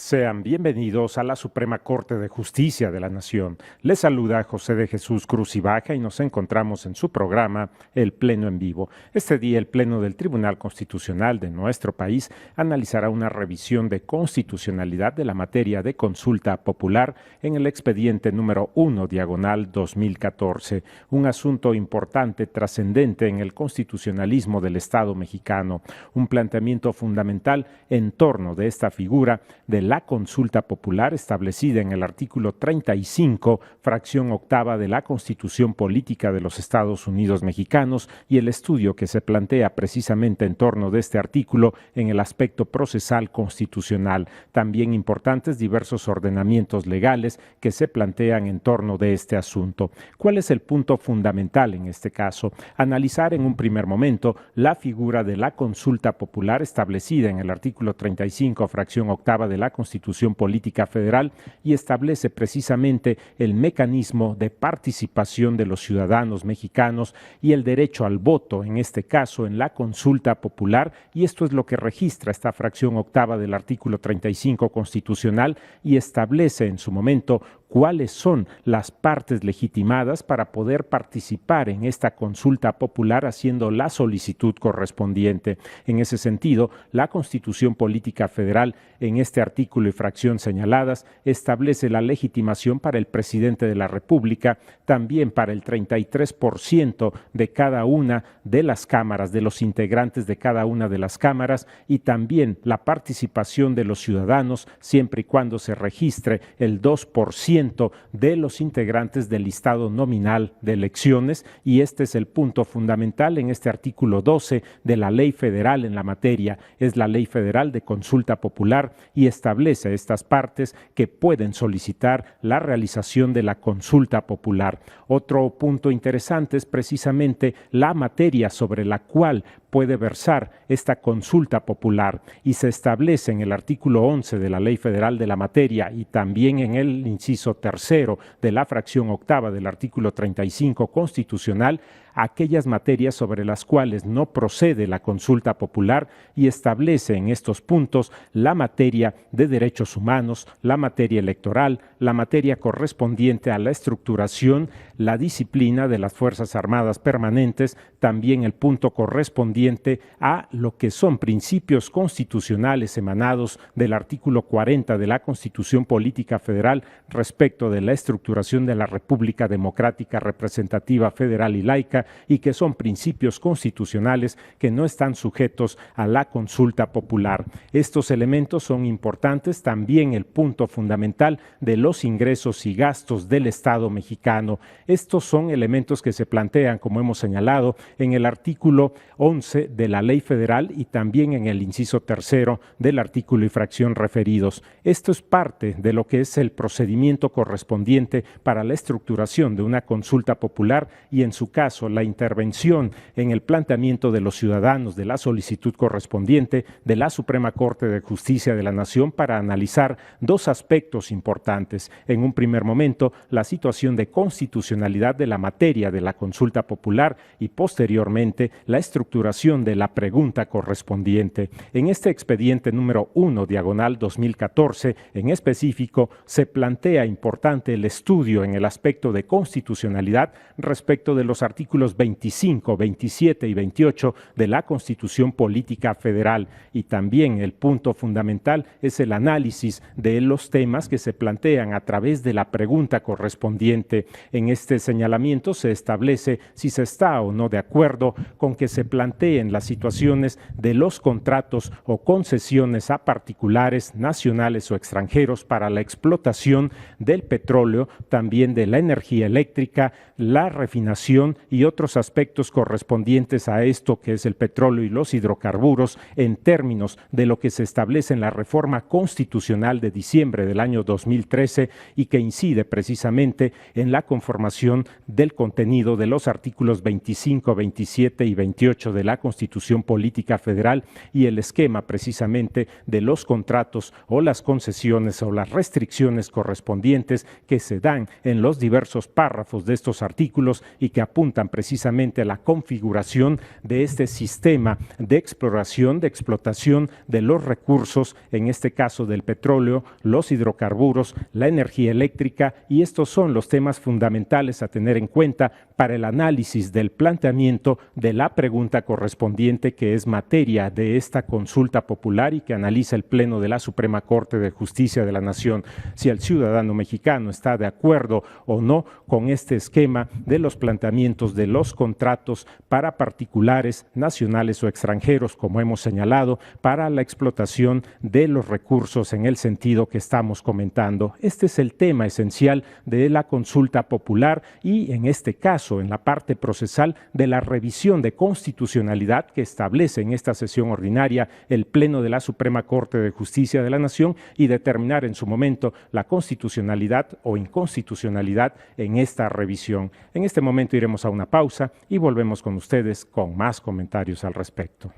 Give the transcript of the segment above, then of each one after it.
Sean bienvenidos a la Suprema Corte de Justicia de la Nación. Les saluda José de Jesús Cruz y Baja y nos encontramos en su programa El Pleno en Vivo. Este día el Pleno del Tribunal Constitucional de nuestro país analizará una revisión de constitucionalidad de la materia de consulta popular en el expediente número 1, diagonal 2014, un asunto importante, trascendente en el constitucionalismo del Estado mexicano, un planteamiento fundamental en torno de esta figura de la consulta popular establecida en el artículo 35, fracción octava de la Constitución Política de los Estados Unidos Mexicanos y el estudio que se plantea precisamente en torno de este artículo en el aspecto procesal constitucional. También importantes diversos ordenamientos legales que se plantean en torno de este asunto. ¿Cuál es el punto fundamental en este caso? Analizar en un primer momento la figura de la consulta popular establecida en el artículo 35, fracción octava de la Constitución Política Federal y establece precisamente el mecanismo de participación de los ciudadanos mexicanos y el derecho al voto, en este caso en la consulta popular, y esto es lo que registra esta fracción octava del artículo 35 constitucional y establece en su momento cuáles son las partes legitimadas para poder participar en esta consulta popular haciendo la solicitud correspondiente. En ese sentido, la Constitución Política Federal, en este artículo y fracción señaladas, establece la legitimación para el presidente de la República, también para el 33% de cada una de las cámaras, de los integrantes de cada una de las cámaras, y también la participación de los ciudadanos, siempre y cuando se registre el 2% de los integrantes del listado nominal de elecciones, y este es el punto fundamental en este artículo 12 de la Ley Federal en la materia. Es la Ley Federal de Consulta Popular y establece estas partes que pueden solicitar la realización de la consulta popular. Otro punto interesante es precisamente la materia sobre la cual puede versar esta consulta popular y se establece en el artículo 11 de la Ley Federal de la materia y también en el inciso tercero de la fracción octava del artículo 35 constitucional aquellas materias sobre las cuales no procede la consulta popular y establece en estos puntos la materia de derechos humanos, la materia electoral, la materia correspondiente a la estructuración, la disciplina de las Fuerzas Armadas permanentes, también el punto correspondiente a lo que son principios constitucionales emanados del artículo 40 de la Constitución Política Federal respecto de la estructuración de la República Democrática Representativa Federal y Laica, y que son principios constitucionales que no están sujetos a la consulta popular. Estos elementos son importantes, también el punto fundamental de los ingresos y gastos del Estado mexicano. Estos son elementos que se plantean, como hemos señalado, en el artículo 11 de la Ley Federal y también en el inciso tercero del artículo y fracción referidos. Esto es parte de lo que es el procedimiento correspondiente para la estructuración de una consulta popular y, en su caso, la intervención en el planteamiento de los ciudadanos de la solicitud correspondiente de la Suprema Corte de Justicia de la Nación para analizar dos aspectos importantes. En un primer momento, la situación de constitucionalidad de la materia de la consulta popular y posteriormente la estructuración de la pregunta correspondiente. En este expediente número 1, diagonal 2014, en específico, se plantea importante el estudio en el aspecto de constitucionalidad respecto de los artículos 25, 27 y 28 de la Constitución Política Federal, y también el punto fundamental es el análisis de los temas que se plantean a través de la pregunta correspondiente. En este señalamiento se establece si se está o no de acuerdo con que se planteen las situaciones de los contratos o concesiones a particulares, nacionales o extranjeros para la explotación del petróleo, también de la energía eléctrica, la refinación y otros aspectos correspondientes a esto que es el petróleo y los hidrocarburos en términos de lo que se establece en la reforma constitucional de diciembre del año 2013 y que incide precisamente en la conformación del contenido de los artículos 25, 27 y 28 de la la Constitución Política Federal y el esquema precisamente de los contratos o las concesiones o las restricciones correspondientes que se dan en los diversos párrafos de estos artículos y que apuntan precisamente a la configuración de este sistema de exploración, de explotación de los recursos, en este caso del petróleo, los hidrocarburos, la energía eléctrica, y estos son los temas fundamentales a tener en cuenta para el análisis del planteamiento de la pregunta correspondiente, que es materia de esta consulta popular y que analiza el Pleno de la Suprema Corte de Justicia de la Nación, si el ciudadano mexicano está de acuerdo o no con este esquema de los planteamientos de los contratos para particulares, nacionales o extranjeros, como hemos señalado, para la explotación de los recursos en el sentido que estamos comentando. Este es el tema esencial de la consulta popular y, en este caso, en la parte procesal de la revisión de constitucionalidad que establece en esta sesión ordinaria el Pleno de la Suprema Corte de Justicia de la Nación y determinar en su momento la constitucionalidad o inconstitucionalidad en esta revisión. En este momento iremos a una pausa y volvemos con ustedes con más comentarios al respecto.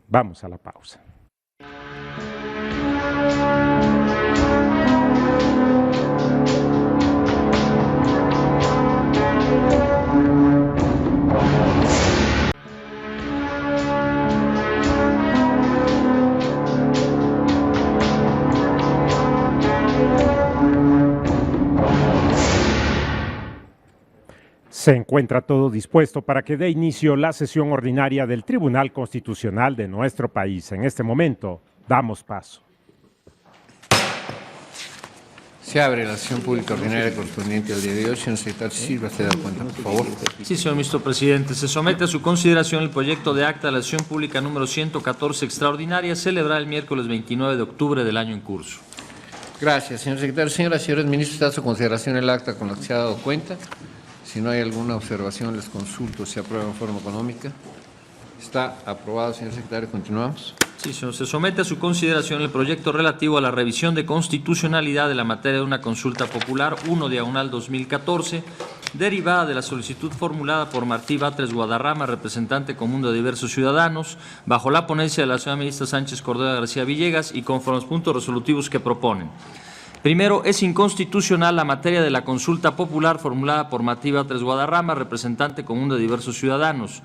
Vamos a la pausa. Se encuentra todo dispuesto para que dé inicio la sesión ordinaria del Tribunal Constitucional de nuestro país. En este momento, damos paso. Se abre la sesión pública ordinaria correspondiente al día de hoy. Señor secretario, Silva, ¿se da cuenta, por favor? Sí, señor ministro presidente. Se somete a su consideración el proyecto de acta de la sesión pública número 114 extraordinaria, celebrada el miércoles 29 de octubre del año en curso. Gracias, señor secretario. Señoras y señores ministros, está a su consideración el acta con la que se ha dado cuenta. Si no hay alguna observación, les consulto si aprueba en forma económica. Está aprobado, señor secretario. Continuamos. Sí, señor. Se somete a su consideración el proyecto relativo a la revisión de constitucionalidad de la materia de una consulta popular 1/2014, derivada de la solicitud formulada por Martí Batres Guadarrama, representante común de diversos ciudadanos, bajo la ponencia de la señora ministra Sánchez Cordero García Villegas y conforme a los puntos resolutivos que proponen. Primero, es inconstitucional la materia de la consulta popular formulada por Martí Batres Guadarrama, representante común de diversos ciudadanos.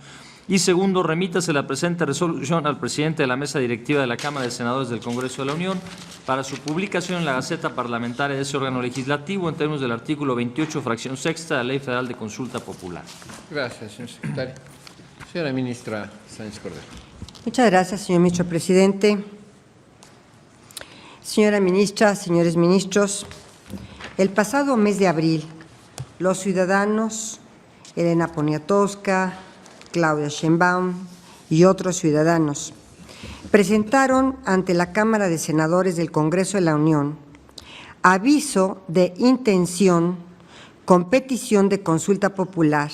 Y segundo, remítase la presente resolución al presidente de la mesa directiva de la Cámara de Senadores del Congreso de la Unión para su publicación en la Gaceta Parlamentaria de ese órgano legislativo en términos del artículo 28, fracción sexta de la Ley Federal de Consulta Popular. Gracias, señor secretario. Señora ministra Sánchez Cordero. Muchas gracias, señor ministro presidente. Señora ministra, señores ministros, el pasado mes de abril, los ciudadanos Elena Poniatowska, Claudia Sheinbaum y otros ciudadanos presentaron ante la Cámara de Senadores del Congreso de la Unión aviso de intención con petición de consulta popular,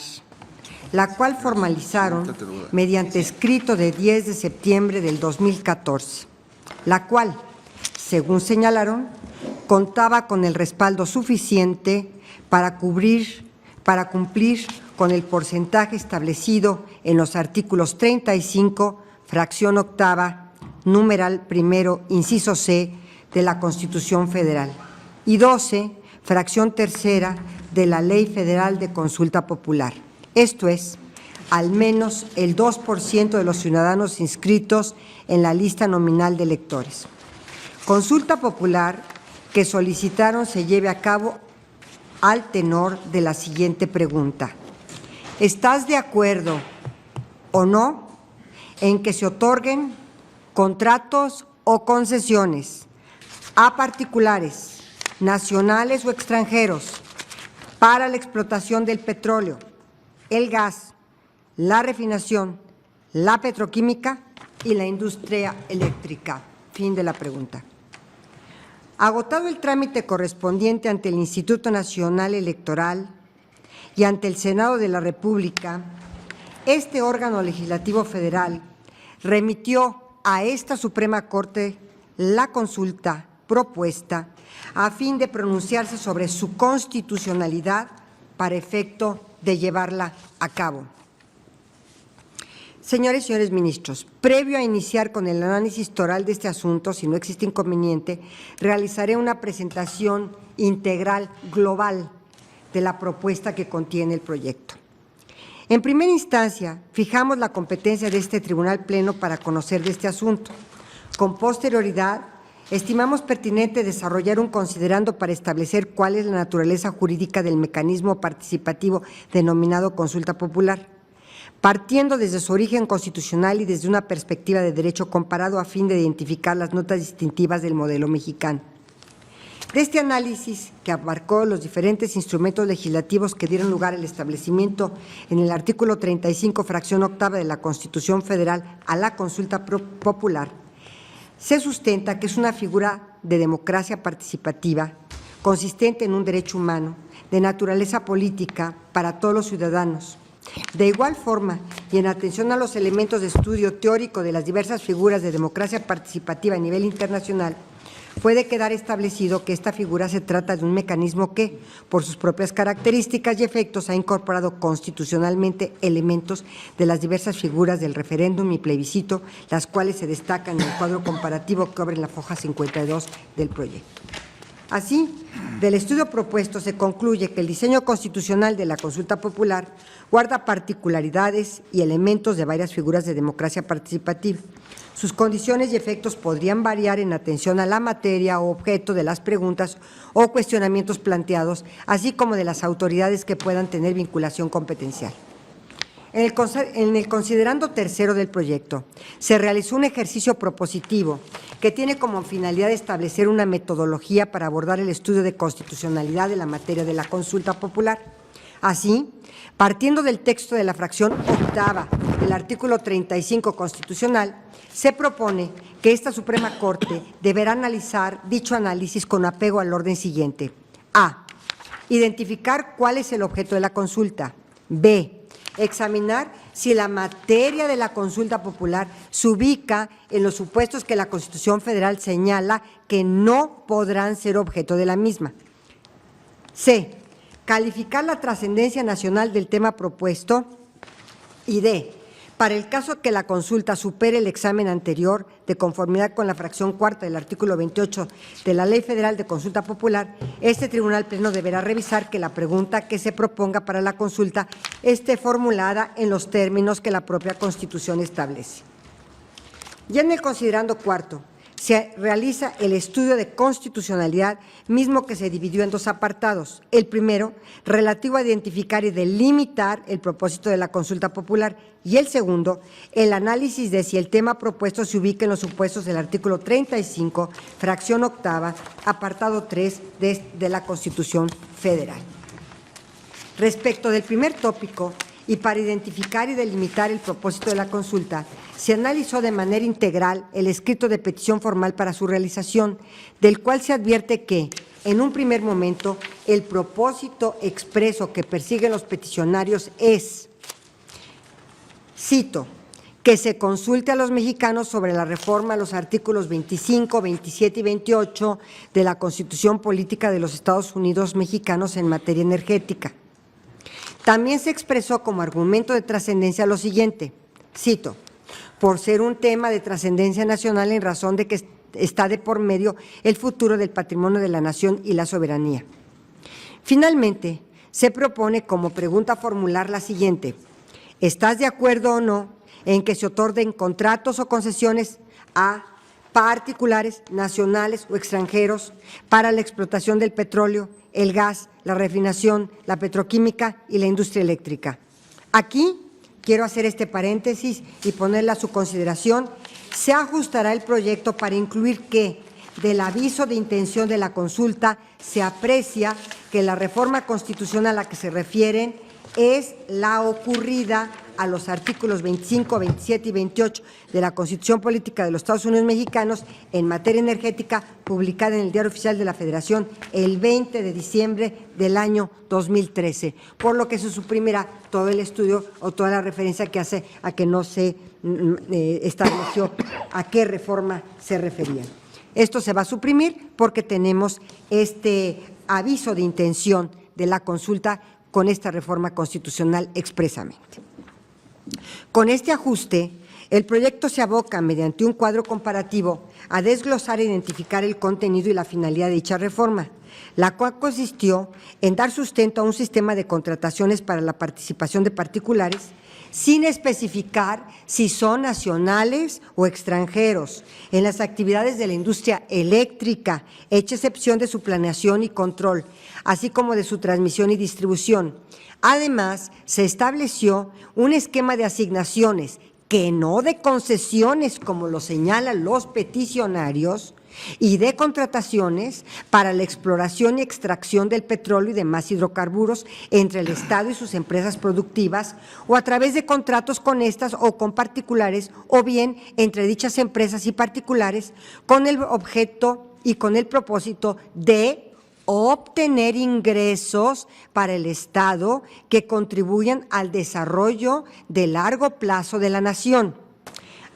la cual formalizaron mediante escrito de 10 de septiembre del 2014, la cual, según señalaron, contaba con el respaldo suficiente para cumplir con el porcentaje establecido en los artículos 35, fracción octava, numeral primero, inciso C, de la Constitución Federal, y 12, fracción tercera, de la Ley Federal de Consulta Popular. Esto es, al menos el 2% de los ciudadanos inscritos en la lista nominal de electores. Consulta popular que solicitaron se lleve a cabo al tenor de la siguiente pregunta. ¿Estás de acuerdo o no en que se otorguen contratos o concesiones a particulares, nacionales o extranjeros, para la explotación del petróleo, el gas, la refinación, la petroquímica y la industria eléctrica? Fin de la pregunta. Agotado el trámite correspondiente ante el Instituto Nacional Electoral y ante el Senado de la República, este órgano legislativo federal remitió a esta Suprema Corte la consulta propuesta a fin de pronunciarse sobre su constitucionalidad para efecto de llevarla a cabo. Señores y señores ministros, previo a iniciar con el análisis toral de este asunto, si no existe inconveniente, realizaré una presentación integral, global, de la propuesta que contiene el proyecto. En primera instancia, fijamos la competencia de este Tribunal Pleno para conocer de este asunto. Con posterioridad, estimamos pertinente desarrollar un considerando para establecer cuál es la naturaleza jurídica del mecanismo participativo denominado consulta popular, partiendo desde su origen constitucional y desde una perspectiva de derecho comparado a fin de identificar las notas distintivas del modelo mexicano. De este análisis, que abarcó los diferentes instrumentos legislativos que dieron lugar al establecimiento en el artículo 35, fracción octava de la Constitución Federal a la consulta popular, se sustenta que es una figura de democracia participativa consistente en un derecho humano de naturaleza política para todos los ciudadanos. De igual forma, y en atención a los elementos de estudio teórico de las diversas figuras de democracia participativa a nivel internacional, puede quedar establecido que esta figura se trata de un mecanismo que, por sus propias características y efectos, ha incorporado constitucionalmente elementos de las diversas figuras del referéndum y plebiscito, las cuales se destacan en el cuadro comparativo que abre en la hoja 52 del proyecto. Así, del estudio propuesto se concluye que el diseño constitucional de la consulta popular guarda particularidades y elementos de varias figuras de democracia participativa. Sus condiciones y efectos podrían variar en atención a la materia o objeto de las preguntas o cuestionamientos planteados, así como de las autoridades que puedan tener vinculación competencial. En el considerando tercero del proyecto, se realizó un ejercicio propositivo que tiene como finalidad establecer una metodología para abordar el estudio de constitucionalidad de la materia de la consulta popular. Así, partiendo del texto de la fracción octava del artículo 35 constitucional, se propone que esta Suprema Corte deberá analizar dicho análisis con apego al orden siguiente. A. Identificar cuál es el objeto de la consulta. B. Examinar si la materia de la consulta popular se ubica en los supuestos que la Constitución Federal señala que no podrán ser objeto de la misma. C. Calificar la trascendencia nacional del tema propuesto. Y D. Para el caso que la consulta supere el examen anterior, de conformidad con la fracción cuarta del artículo 28 de la Ley Federal de Consulta Popular, este Tribunal Pleno deberá revisar que la pregunta que se proponga para la consulta esté formulada en los términos que la propia Constitución establece. Ya en el considerando cuarto, se realiza el estudio de constitucionalidad, mismo que se dividió en dos apartados. El primero, relativo a identificar y delimitar el propósito de la consulta popular, y el segundo, el análisis de si el tema propuesto se ubica en los supuestos del artículo 35, fracción octava, apartado 3 de la Constitución Federal. Respecto del primer tópico, y para identificar y delimitar el propósito de la consulta, se analizó de manera integral el escrito de petición formal para su realización, del cual se advierte que, en un primer momento, el propósito expreso que persiguen los peticionarios es, cito, que se consulte a los mexicanos sobre la reforma a los artículos 25, 27 y 28 de la Constitución Política de los Estados Unidos Mexicanos en materia energética. También se expresó como argumento de trascendencia lo siguiente, cito, por ser un tema de trascendencia nacional en razón de que está de por medio el futuro del patrimonio de la nación y la soberanía. Finalmente, se propone como pregunta a formular la siguiente, ¿estás de acuerdo o no en que se otorguen contratos o concesiones a particulares, nacionales o extranjeros para la explotación del petróleo, el gas, la refinación, la petroquímica y la industria eléctrica? Aquí quiero hacer este paréntesis y ponerla a su consideración. Se ajustará el proyecto para incluir que del aviso de intención de la consulta se aprecia que la reforma constitucional a la que se refieren es la ocurrida a los artículos 25, 27 y 28 de la Constitución Política de los Estados Unidos Mexicanos en materia energética, publicada en el Diario Oficial de la Federación el 20 de diciembre del año 2013, por lo que se suprimirá todo el estudio o toda la referencia que hace a que no se estableció a qué reforma se refería. Esto se va a suprimir porque tenemos este aviso de intención de la consulta con esta reforma constitucional expresamente. Con este ajuste, el proyecto se aboca, mediante un cuadro comparativo, a desglosar e identificar el contenido y la finalidad de dicha reforma, la cual consistió en dar sustento a un sistema de contrataciones para la participación de particulares, sin especificar si son nacionales o extranjeros, en las actividades de la industria eléctrica, hecha excepción de su planeación y control, así como de su transmisión y distribución. Además, se estableció un esquema de asignaciones, que no de concesiones, como lo señalan los peticionarios, y de contrataciones para la exploración y extracción del petróleo y demás hidrocarburos entre el Estado y sus empresas productivas, o a través de contratos con estas o con particulares, o bien entre dichas empresas y particulares, con el objeto y con el propósito de obtener ingresos para el Estado que contribuyan al desarrollo de largo plazo de la nación.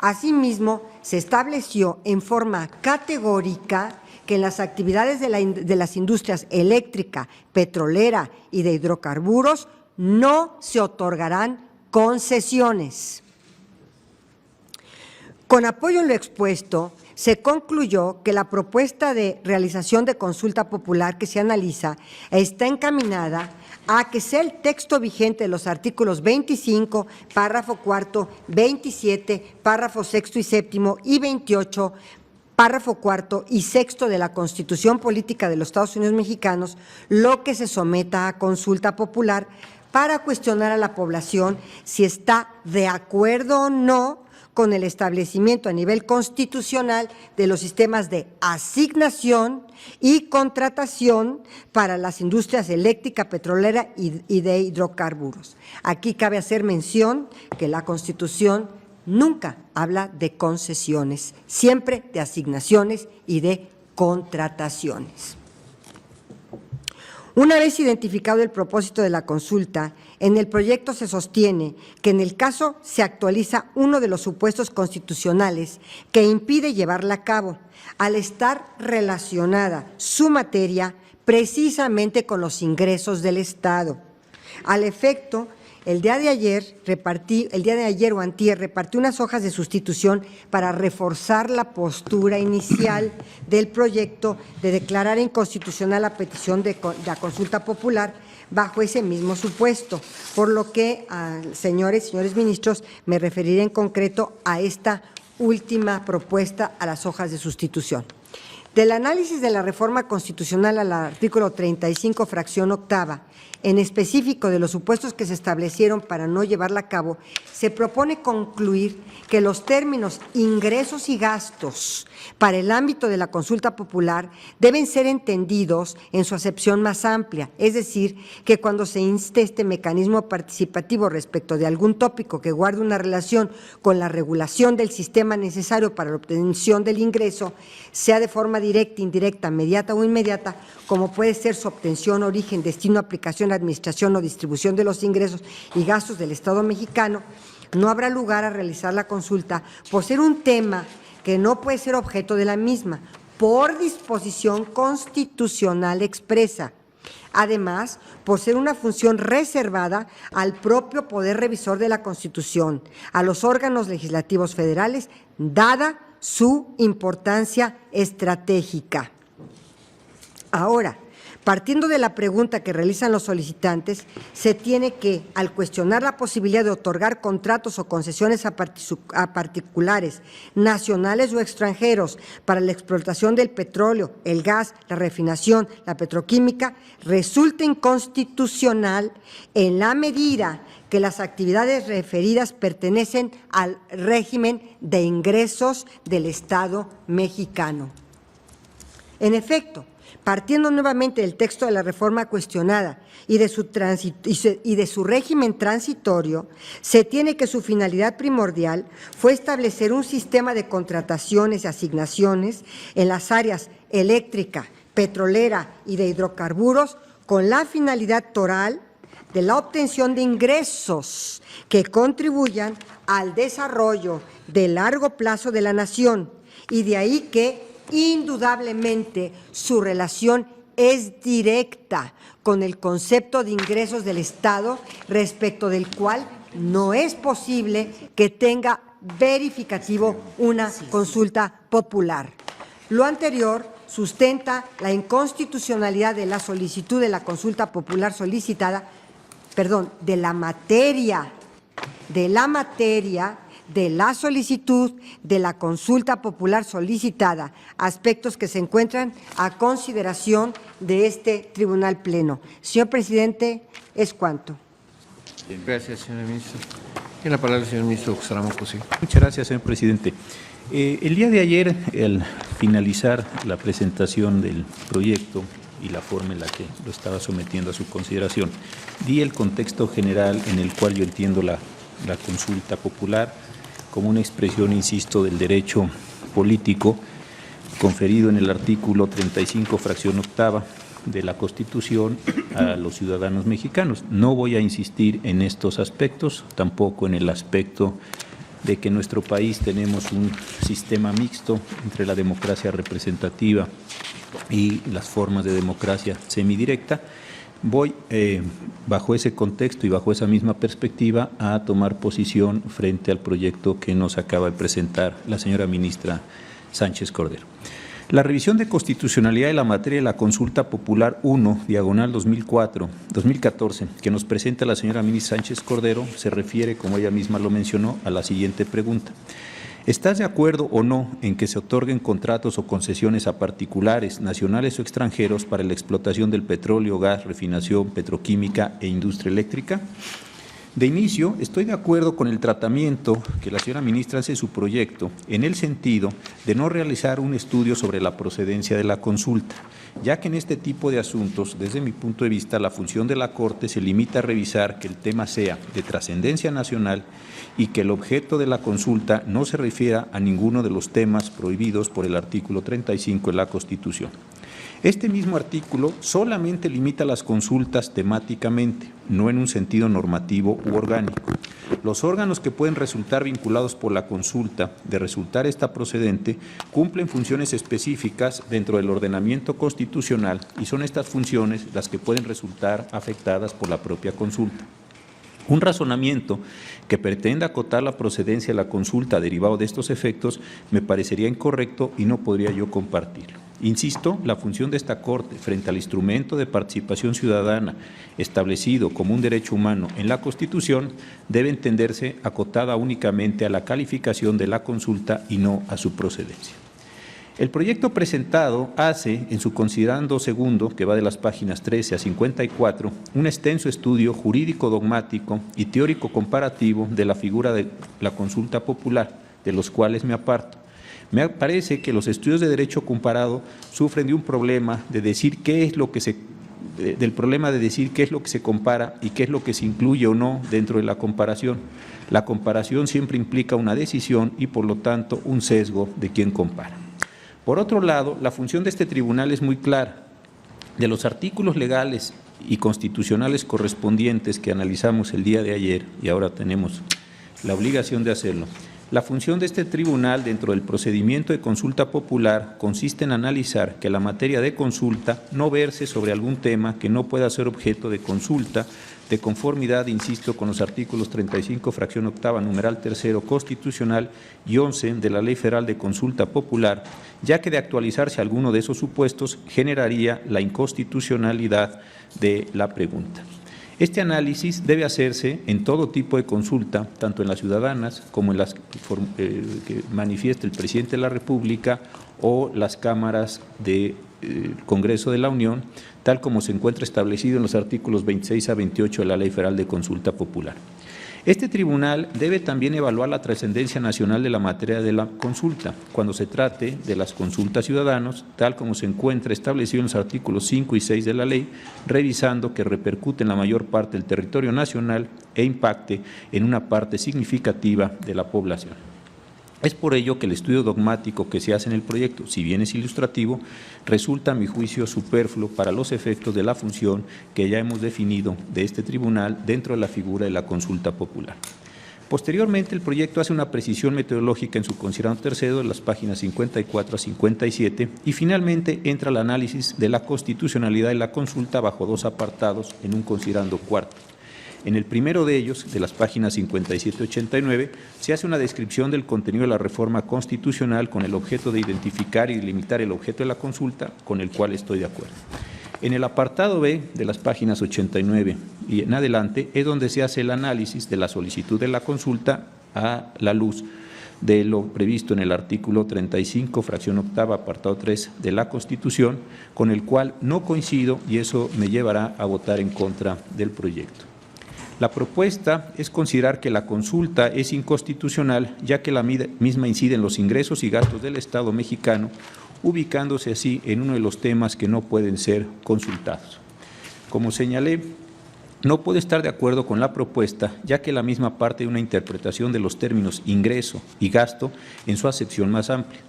Asimismo, se estableció en forma categórica que en las actividades de las industrias eléctrica, petrolera y de hidrocarburos no se otorgarán concesiones. Con apoyo en lo expuesto, se concluyó que la propuesta de realización de consulta popular que se analiza está encaminada a que sea el texto vigente de los artículos 25, párrafo cuarto, 27, párrafo sexto y séptimo y 28, párrafo cuarto y sexto de la Constitución Política de los Estados Unidos Mexicanos, lo que se someta a consulta popular para cuestionar a la población si está de acuerdo o no con el establecimiento a nivel constitucional de los sistemas de asignación y contratación para las industrias eléctrica, petrolera y de hidrocarburos. Aquí cabe hacer mención que la Constitución nunca habla de concesiones, siempre de asignaciones y de contrataciones. Una vez identificado el propósito de la consulta, en el proyecto se sostiene que en el caso se actualiza uno de los supuestos constitucionales que impide llevarla a cabo, al estar relacionada su materia precisamente con los ingresos del Estado. Al efecto, el día de ayer o antier, repartí unas hojas de sustitución para reforzar la postura inicial del proyecto de declarar inconstitucional la petición de la consulta popular bajo ese mismo supuesto, por lo que, señores y señores ministros, me referiré en concreto a esta última propuesta, a las hojas de sustitución. Del análisis de la reforma constitucional al artículo 35, fracción octava, en específico de los supuestos que se establecieron para no llevarla a cabo, se propone concluir que los términos ingresos y gastos para el ámbito de la consulta popular deben ser entendidos en su acepción más amplia, es decir, que cuando se inste este mecanismo participativo respecto de algún tópico que guarde una relación con la regulación del sistema necesario para la obtención del ingreso, sea de forma directa, indirecta, mediata o inmediata, como puede ser su obtención, origen, destino, aplicación, administración o distribución de los ingresos y gastos del Estado mexicano, no habrá lugar a realizar la consulta por ser un tema que no puede ser objeto de la misma, por disposición constitucional expresa. Además, por ser una función reservada al propio Poder Revisor de la Constitución, a los órganos legislativos federales, dada su importancia estratégica. Ahora, partiendo de la pregunta que realizan los solicitantes, se tiene que, al cuestionar la posibilidad de otorgar contratos o concesiones a particulares, nacionales o extranjeros, para la explotación del petróleo, el gas, la refinación, la petroquímica, resulta inconstitucional en la medida que las actividades referidas pertenecen al régimen de ingresos del Estado mexicano. En efecto, partiendo nuevamente del texto de la reforma cuestionada y de su régimen transitorio, se tiene que su finalidad primordial fue establecer un sistema de contrataciones y asignaciones en las áreas eléctrica, petrolera y de hidrocarburos con la finalidad toral de la obtención de ingresos que contribuyan al desarrollo de largo plazo de la nación, y de ahí que indudablemente su relación es directa con el concepto de ingresos del Estado, respecto del cual no es posible que tenga verificativo una consulta popular. Lo anterior sustenta la inconstitucionalidad de la solicitud de la consulta popular solicitada, de la materia de la solicitud de la consulta popular solicitada, aspectos que se encuentran a consideración de este Tribunal Pleno. Señor presidente, es cuanto. Gracias, señor ministro. Tiene la palabra el señor ministro José Ramón Cosío. Muchas gracias, señor presidente. El día de ayer, al finalizar la presentación del proyecto y la forma en la que lo estaba sometiendo a su consideración, di el contexto general en el cual yo entiendo la consulta popular como una expresión, insisto, del derecho político conferido en el artículo 35, fracción octava de la Constitución a los ciudadanos mexicanos. No voy a insistir en estos aspectos, tampoco en el aspecto de que en nuestro país tenemos un sistema mixto entre la democracia representativa y las formas de democracia semidirecta. Voy, bajo ese contexto y bajo esa misma perspectiva, a tomar posición frente al proyecto que nos acaba de presentar la señora ministra Sánchez Cordero. La revisión de constitucionalidad de la materia de la consulta popular 1, diagonal 2014, que nos presenta la señora ministra Sánchez Cordero, se refiere, como ella misma lo mencionó, a la siguiente pregunta. ¿Estás de acuerdo o no en que se otorguen contratos o concesiones a particulares, nacionales o extranjeros para la explotación del petróleo, gas, refinación, petroquímica e industria eléctrica? De inicio, estoy de acuerdo con el tratamiento que la señora ministra hace de su proyecto en el sentido de no realizar un estudio sobre la procedencia de la consulta, ya que en este tipo de asuntos, desde mi punto de vista, la función de la Corte se limita a revisar que el tema sea de trascendencia nacional y que el objeto de la consulta no se refiera a ninguno de los temas prohibidos por el artículo 35 de la Constitución. Este mismo artículo solamente limita las consultas temáticamente, no en un sentido normativo u orgánico. Los órganos que pueden resultar vinculados por la consulta, de resultar esta procedente, cumplen funciones específicas dentro del ordenamiento constitucional y son estas funciones las que pueden resultar afectadas por la propia consulta. Un razonamiento que pretenda acotar la procedencia de la consulta derivado de estos efectos me parecería incorrecto y no podría yo compartirlo. Insisto, la función de esta Corte frente al instrumento de participación ciudadana establecido como un derecho humano en la Constitución debe entenderse acotada únicamente a la calificación de la consulta y no a su procedencia. El proyecto presentado hace, en su considerando segundo, que va de las páginas 13 a 54, un extenso estudio jurídico dogmático y teórico comparativo de la figura de la consulta popular, de los cuales me aparto. Me parece que los estudios de derecho comparado sufren de un problema de decir qué es lo que se compara y qué es lo que se incluye o no dentro de la comparación. La comparación siempre implica una decisión y, por lo tanto, un sesgo de quien compara. Por otro lado, la función de este tribunal es muy clara. De los artículos legales y constitucionales correspondientes que analizamos el día de ayer, y ahora tenemos la obligación de hacerlo, la función de este tribunal dentro del procedimiento de consulta popular consiste en analizar que la materia de consulta no verse sobre algún tema que no pueda ser objeto de consulta de conformidad, insisto, con los artículos 35, fracción octava, numeral tercero constitucional y 11 de la Ley Federal de Consulta Popular, ya que de actualizarse alguno de esos supuestos generaría la inconstitucionalidad de la pregunta. Este análisis debe hacerse en todo tipo de consulta, tanto en las ciudadanas como en las que manifieste el presidente de la República o las cámaras del Congreso de la Unión, tal como se encuentra establecido en los artículos 26 a 28 de la Ley Federal de Consulta Popular. Este tribunal debe también evaluar la trascendencia nacional de la materia de la consulta, cuando se trate de las consultas ciudadanos, tal como se encuentra establecido en los artículos 5 y 6 de la ley, revisando que repercute en la mayor parte del territorio nacional e impacte en una parte significativa de la población. Es por ello que el estudio dogmático que se hace en el proyecto, si bien es ilustrativo, resulta a mi juicio superfluo para los efectos de la función que ya hemos definido de este tribunal dentro de la figura de la consulta popular. Posteriormente, el proyecto hace una precisión metodológica en su considerando tercero de las páginas 54 a 57 y finalmente entra al análisis de la constitucionalidad de la consulta bajo dos apartados en un considerando cuarto. En el primero de ellos, de las páginas 57 y 89, se hace una descripción del contenido de la reforma constitucional con el objeto de identificar y delimitar el objeto de la consulta, con el cual estoy de acuerdo. En el apartado B de las páginas 89 y en adelante es donde se hace el análisis de la solicitud de la consulta a la luz de lo previsto en el artículo 35, fracción octava, apartado 3 de la Constitución, con el cual no coincido y eso me llevará a votar en contra del proyecto. La propuesta es considerar que la consulta es inconstitucional, ya que la misma incide en los ingresos y gastos del Estado mexicano, ubicándose así en uno de los temas que no pueden ser consultados. Como señalé, no puedo estar de acuerdo con la propuesta, ya que la misma parte de una interpretación de los términos ingreso y gasto en su acepción más amplia.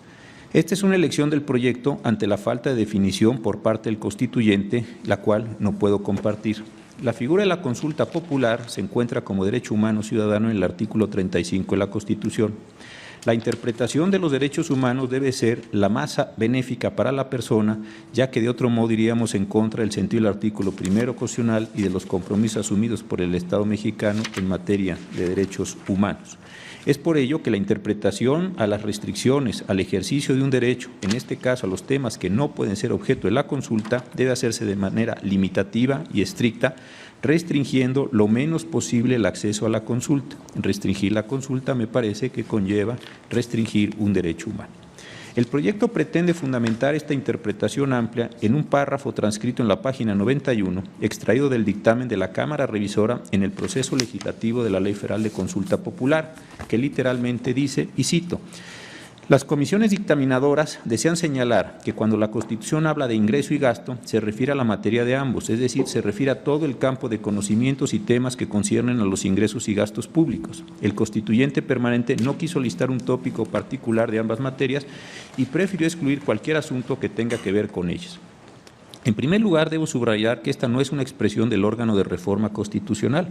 Esta es una elección del proyecto ante la falta de definición por parte del constituyente, la cual no puedo compartir. La figura de la consulta popular se encuentra como derecho humano ciudadano en el artículo 35 de la Constitución. La interpretación de los derechos humanos debe ser la más benéfica para la persona, ya que de otro modo iríamos en contra del sentido del artículo primero constitucional y de los compromisos asumidos por el Estado mexicano en materia de derechos humanos. Es por ello que la interpretación a las restricciones al ejercicio de un derecho, en este caso a los temas que no pueden ser objeto de la consulta, debe hacerse de manera limitativa y estricta, restringiendo lo menos posible el acceso a la consulta. Restringir la consulta me parece que conlleva restringir un derecho humano. El proyecto pretende fundamentar esta interpretación amplia en un párrafo transcrito en la página 91, extraído del dictamen de la Cámara Revisora en el proceso legislativo de la Ley Federal de Consulta Popular, que literalmente dice, y cito: las comisiones dictaminadoras desean señalar que cuando la Constitución habla de ingreso y gasto, se refiere a la materia de ambos, es decir, se refiere a todo el campo de conocimientos y temas que conciernen a los ingresos y gastos públicos. El constituyente permanente no quiso listar un tópico particular de ambas materias y prefirió excluir cualquier asunto que tenga que ver con ellas. En primer lugar, debo subrayar que esta no es una expresión del órgano de reforma constitucional,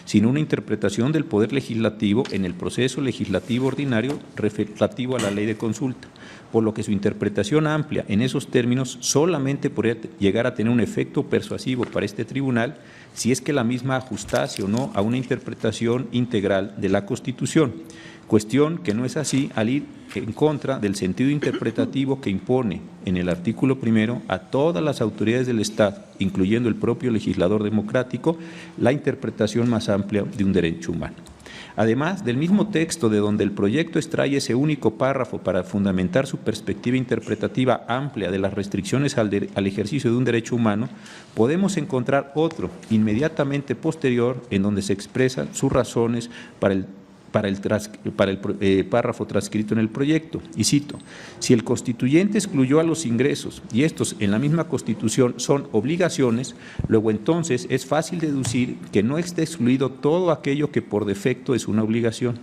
sino una interpretación del Poder Legislativo en el proceso legislativo ordinario relativo a la ley de consulta, por lo que su interpretación amplia en esos términos solamente podría llegar a tener un efecto persuasivo para este tribunal si es que la misma ajustase o no a una interpretación integral de la Constitución, cuestión que no es así al ir en contra del sentido interpretativo que impone en el artículo primero a todas las autoridades del Estado, incluyendo el propio legislador democrático, la interpretación más amplia de un derecho humano. Además, del mismo texto de donde el proyecto extrae ese único párrafo para fundamentar su perspectiva interpretativa amplia de las restricciones al ejercicio de un derecho humano, podemos encontrar otro inmediatamente posterior en donde se expresan sus razones para el párrafo transcrito en el proyecto, y cito: si el constituyente excluyó a los ingresos y estos en la misma Constitución son obligaciones, luego entonces es fácil deducir que no esté excluido todo aquello que por defecto es una obligación.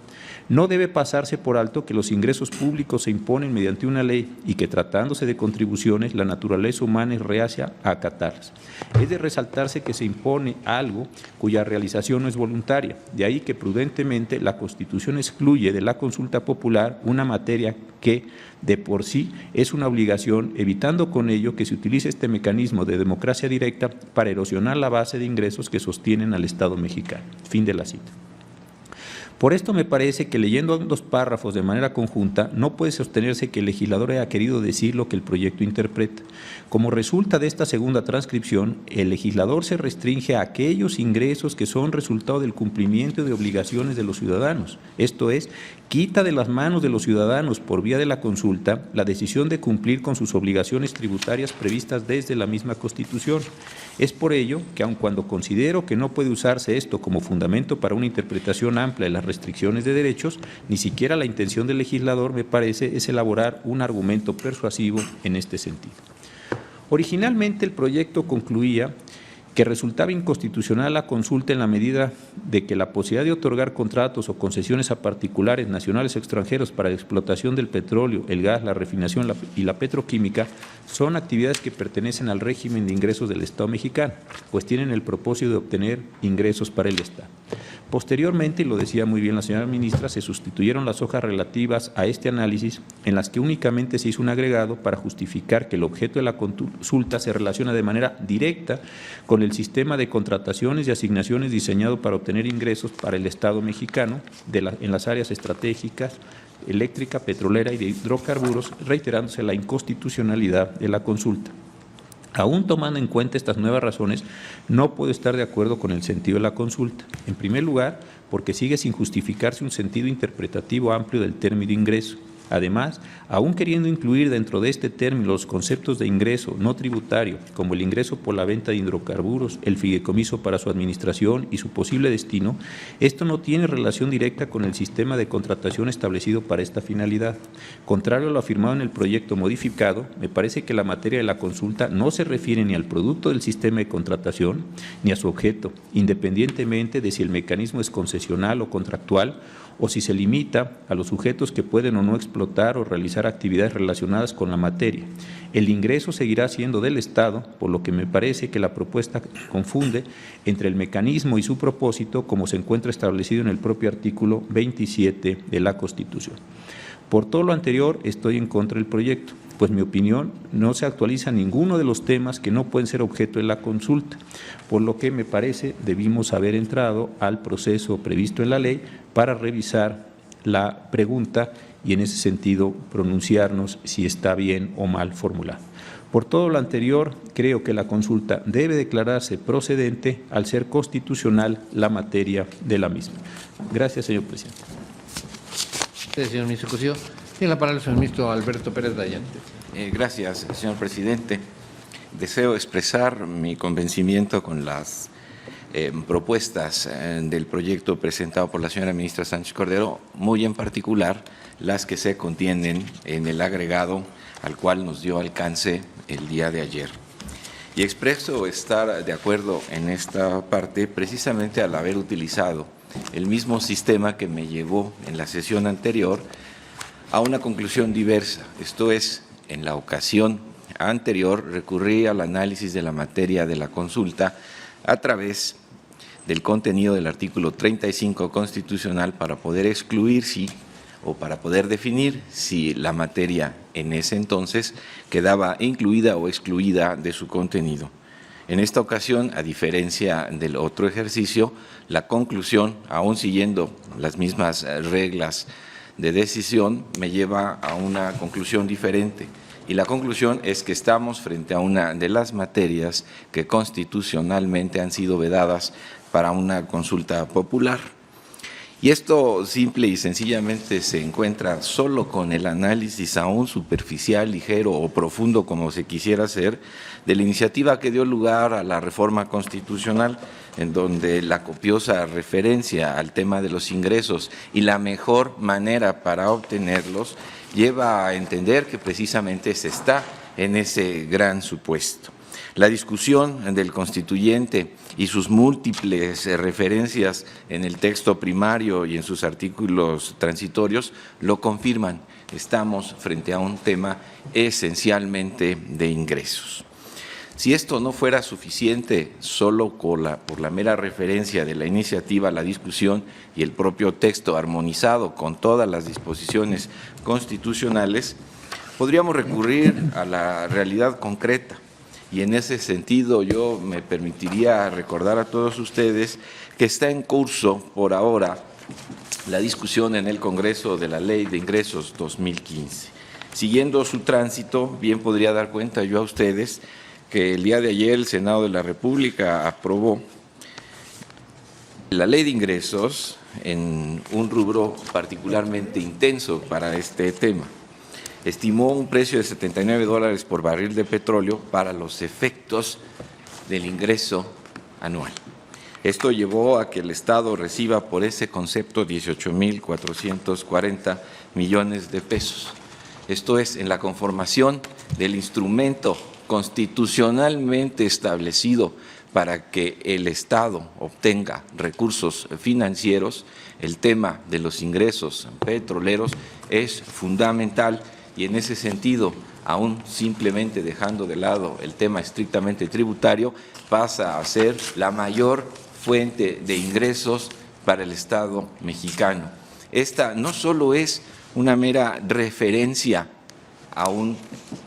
No debe pasarse por alto que los ingresos públicos se imponen mediante una ley y que, tratándose de contribuciones, la naturaleza humana es reacia a acatarlas. Es de resaltarse que se impone algo cuya realización no es voluntaria, de ahí que prudentemente la Constitución excluye de la consulta popular una materia que de por sí es una obligación, evitando con ello que se utilice este mecanismo de democracia directa para erosionar la base de ingresos que sostienen al Estado mexicano. Fin de la cita. Por esto me parece que leyendo dos párrafos de manera conjunta no puede sostenerse que el legislador haya querido decir lo que el proyecto interpreta. Como resulta de esta segunda transcripción, el legislador se restringe a aquellos ingresos que son resultado del cumplimiento de obligaciones de los ciudadanos. Esto es, quita de las manos de los ciudadanos por vía de la consulta la decisión de cumplir con sus obligaciones tributarias previstas desde la misma Constitución. Es por ello que, aun cuando considero que no puede usarse esto como fundamento para una interpretación amplia de las restricciones de derechos, ni siquiera la intención del legislador, me parece, es elaborar un argumento persuasivo en este sentido. Originalmente el proyecto concluía que resultaba inconstitucional la consulta en la medida de que la posibilidad de otorgar contratos o concesiones a particulares, nacionales o extranjeros para la explotación del petróleo, el gas, la refinación y la petroquímica son actividades que pertenecen al régimen de ingresos del Estado mexicano, pues tienen el propósito de obtener ingresos para el Estado. Posteriormente, y lo decía muy bien la señora ministra, se sustituyeron las hojas relativas a este análisis en las que únicamente se hizo un agregado para justificar que el objeto de la consulta se relaciona de manera directa con el sistema de contrataciones y asignaciones diseñado para obtener ingresos para el Estado mexicano en las áreas estratégicas, eléctrica, petrolera y de hidrocarburos, reiterándose la inconstitucionalidad de la consulta. Aún tomando en cuenta estas nuevas razones, no puedo estar de acuerdo con el sentido de la consulta. En primer lugar, porque sigue sin justificarse un sentido interpretativo amplio del término ingreso. Además, aún queriendo incluir dentro de este término los conceptos de ingreso no tributario, como el ingreso por la venta de hidrocarburos, el fideicomiso para su administración y su posible destino, esto no tiene relación directa con el sistema de contratación establecido para esta finalidad. Contrario a lo afirmado en el proyecto modificado, me parece que la materia de la consulta no se refiere ni al producto del sistema de contratación ni a su objeto, independientemente de si el mecanismo es concesional o contractual, o si se limita a los sujetos que pueden o no explotar o realizar actividades relacionadas con la materia. El ingreso seguirá siendo del Estado, por lo que me parece que la propuesta confunde entre el mecanismo y su propósito, como se encuentra establecido en el propio artículo 27 de la Constitución. Por todo lo anterior, estoy en contra del proyecto, pues en mi opinión no se actualiza ninguno de los temas que no pueden ser objeto de la consulta, por lo que me parece debimos haber entrado al proceso previsto en la ley para revisar la pregunta y en ese sentido pronunciarnos si está bien o mal formulada. Por todo lo anterior, creo que la consulta debe declararse procedente al ser constitucional la materia de la misma. Gracias, señor presidente. Gracias, señor ministro Cosío. Tiene la palabra el señor ministro Alberto Pérez Dayán. Gracias, señor presidente. Deseo expresar mi convencimiento con las propuestas del proyecto presentado por la señora ministra Sánchez Cordero, muy en particular las que se contienen en el agregado al cual nos dio alcance el día de ayer. Y expreso estar de acuerdo en esta parte precisamente al haber utilizado el mismo sistema que me llevó en la sesión anterior a una conclusión diversa. Esto es, en la ocasión anterior recurrí al análisis de la materia de la consulta a través del contenido del artículo 35 constitucional para poder excluir o para poder definir si la materia en ese entonces quedaba incluida o excluida de su contenido. En esta ocasión, a diferencia del otro ejercicio, la conclusión, aún siguiendo las mismas reglas de decisión, me lleva a una conclusión diferente. Y la conclusión es que estamos frente a una de las materias que constitucionalmente han sido vedadas para una consulta popular. Y esto simple y sencillamente se encuentra solo con el análisis aún superficial, ligero o profundo, como se quisiera hacer, de la iniciativa que dio lugar a la reforma constitucional, en donde la copiosa referencia al tema de los ingresos y la mejor manera para obtenerlos lleva a entender que precisamente se está en ese gran supuesto. La discusión del constituyente y sus múltiples referencias en el texto primario y en sus artículos transitorios lo confirman. Estamos frente a un tema esencialmente de ingresos. Si esto no fuera suficiente solo por la mera referencia de la iniciativa a la discusión y el propio texto armonizado con todas las disposiciones constitucionales, podríamos recurrir a la realidad concreta. Y en ese sentido yo me permitiría recordar a todos ustedes que está en curso por ahora la discusión en el Congreso de la Ley de Ingresos 2015. Siguiendo su tránsito, bien podría dar cuenta yo a ustedes que el día de ayer el Senado de la República aprobó la Ley de Ingresos en un rubro particularmente intenso para este tema. Estimó un precio de $79 por barril de petróleo para los efectos del ingreso anual. Esto llevó a que el Estado reciba por ese concepto 18,440 millones de pesos. Esto es, en la conformación del instrumento constitucionalmente establecido para que el Estado obtenga recursos financieros, el tema de los ingresos petroleros es fundamental. Y en ese sentido, aún simplemente dejando de lado el tema estrictamente tributario, pasa a ser la mayor fuente de ingresos para el Estado mexicano. Esta no solo es una mera referencia a un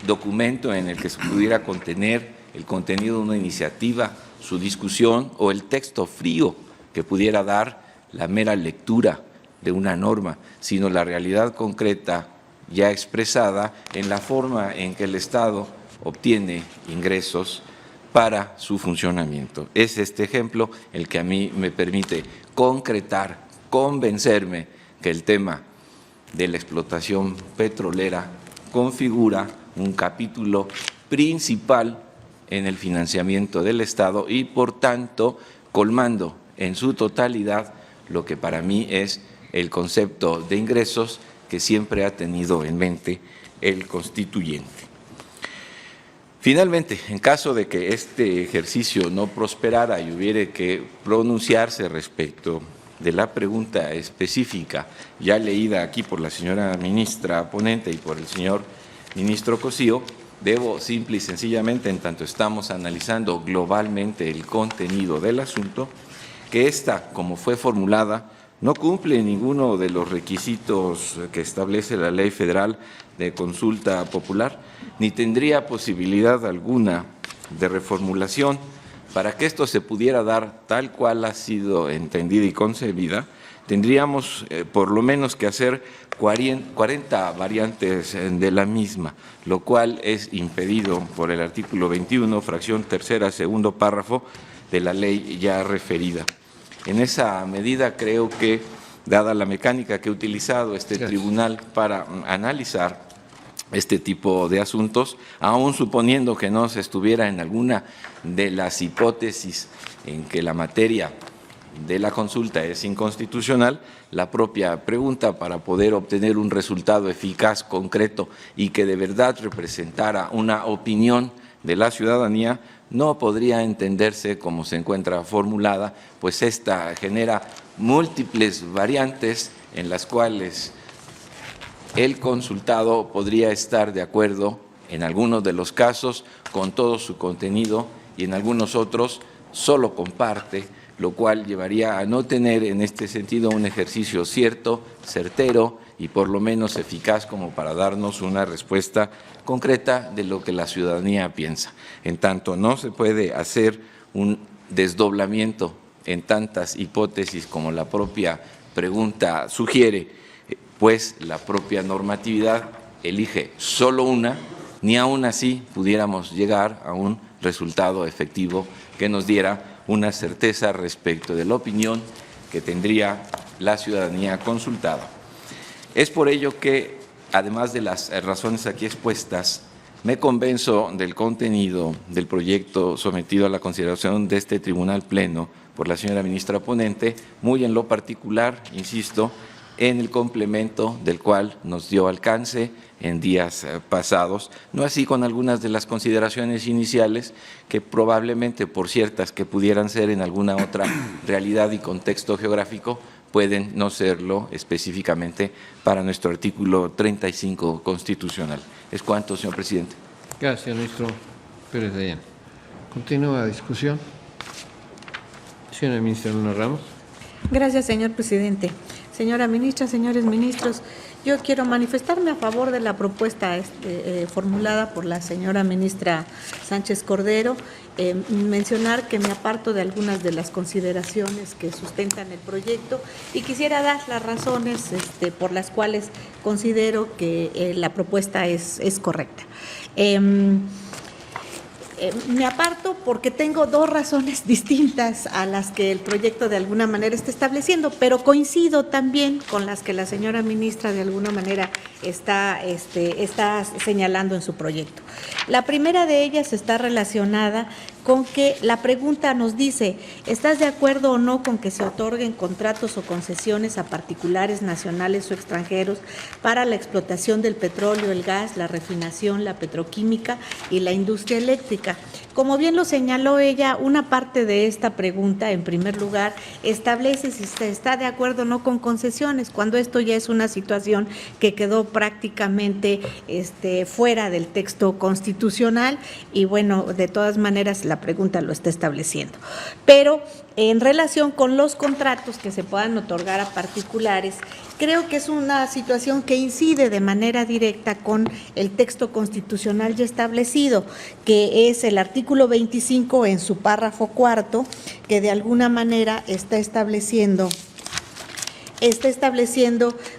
documento en el que se pudiera contener el contenido de una iniciativa, su discusión o el texto frío que pudiera dar la mera lectura de una norma, sino la realidad concreta ya expresada en la forma en que el Estado obtiene ingresos para su funcionamiento. Es este ejemplo el que a mí me permite concretar, convencerme que el tema de la explotación petrolera configura un capítulo principal en el financiamiento del Estado y, por tanto, colmando en su totalidad lo que para mí es el concepto de ingresos que siempre ha tenido en mente el constituyente. Finalmente, en caso de que este ejercicio no prosperara y hubiere que pronunciarse respecto de la pregunta específica ya leída aquí por la señora ministra ponente y por el señor ministro Cosío, debo simple y sencillamente, en tanto estamos analizando globalmente el contenido del asunto, que esta, como fue formulada, no cumple ninguno de los requisitos que establece la Ley Federal de Consulta Popular, ni tendría posibilidad alguna de reformulación. Para que esto se pudiera dar tal cual ha sido entendida y concebida, tendríamos por lo menos que hacer 40 variantes de la misma, lo cual es impedido por el artículo 21, fracción tercera, segundo párrafo de la ley ya referida. En esa medida creo que, dada la mecánica que ha utilizado este tribunal para analizar este tipo de asuntos, aún suponiendo que no se estuviera en alguna de las hipótesis en que la materia de la consulta es inconstitucional, la propia pregunta, para poder obtener un resultado eficaz, concreto y que de verdad representara una opinión de la ciudadanía, no podría entenderse como se encuentra formulada, pues esta genera múltiples variantes en las cuales el consultado podría estar de acuerdo en algunos de los casos con todo su contenido y en algunos otros solo con parte, lo cual llevaría a no tener en este sentido un ejercicio cierto, certero y por lo menos eficaz como para darnos una respuesta concreta de lo que la ciudadanía piensa. En tanto no se puede hacer un desdoblamiento en tantas hipótesis como la propia pregunta sugiere, pues la propia normatividad elige solo una, ni aún así pudiéramos llegar a un resultado efectivo que nos diera una certeza respecto de la opinión que tendría la ciudadanía consultada. Es por ello que, además de las razones aquí expuestas, me convenzo del contenido del proyecto sometido a la consideración de este Tribunal Pleno por la señora ministra ponente, muy en lo particular, insisto, en el complemento del cual nos dio alcance en días pasados, no así con algunas de las consideraciones iniciales que probablemente por ciertas que pudieran ser en alguna otra realidad y contexto geográfico, pueden no serlo específicamente para nuestro artículo 35 constitucional. Es cuanto, señor presidente. Gracias, ministro Pérez Dayán. Continúa la discusión. Señora ministra Luna Ramos. Gracias, señor presidente. Señora ministra, señores ministros, yo quiero manifestarme a favor de la propuesta formulada por la señora ministra Sánchez Cordero, mencionar que me aparto de algunas de las consideraciones que sustentan el proyecto y quisiera dar las razones por las cuales considero que la propuesta es correcta. Me aparto porque tengo dos razones distintas a las que el proyecto de alguna manera está estableciendo, pero coincido también con las que la señora ministra de alguna manera está señalando en su proyecto. La primera de ellas está relacionada con que la pregunta nos dice, ¿estás de acuerdo o no con que se otorguen contratos o concesiones a particulares nacionales o extranjeros para la explotación del petróleo, el gas, la refinación, la petroquímica y la industria eléctrica? Como bien lo señaló ella, una parte de esta pregunta, en primer lugar, establece si se está de acuerdo o no con concesiones, cuando esto ya es una situación que quedó prácticamente fuera del texto constitucional y bueno, de todas maneras la pregunta lo está estableciendo. Pero en relación con los contratos que se puedan otorgar a particulares, creo que es una situación que incide de manera directa con el texto constitucional ya establecido, que es el artículo 25 en su párrafo cuarto, que de alguna manera está estableciendo,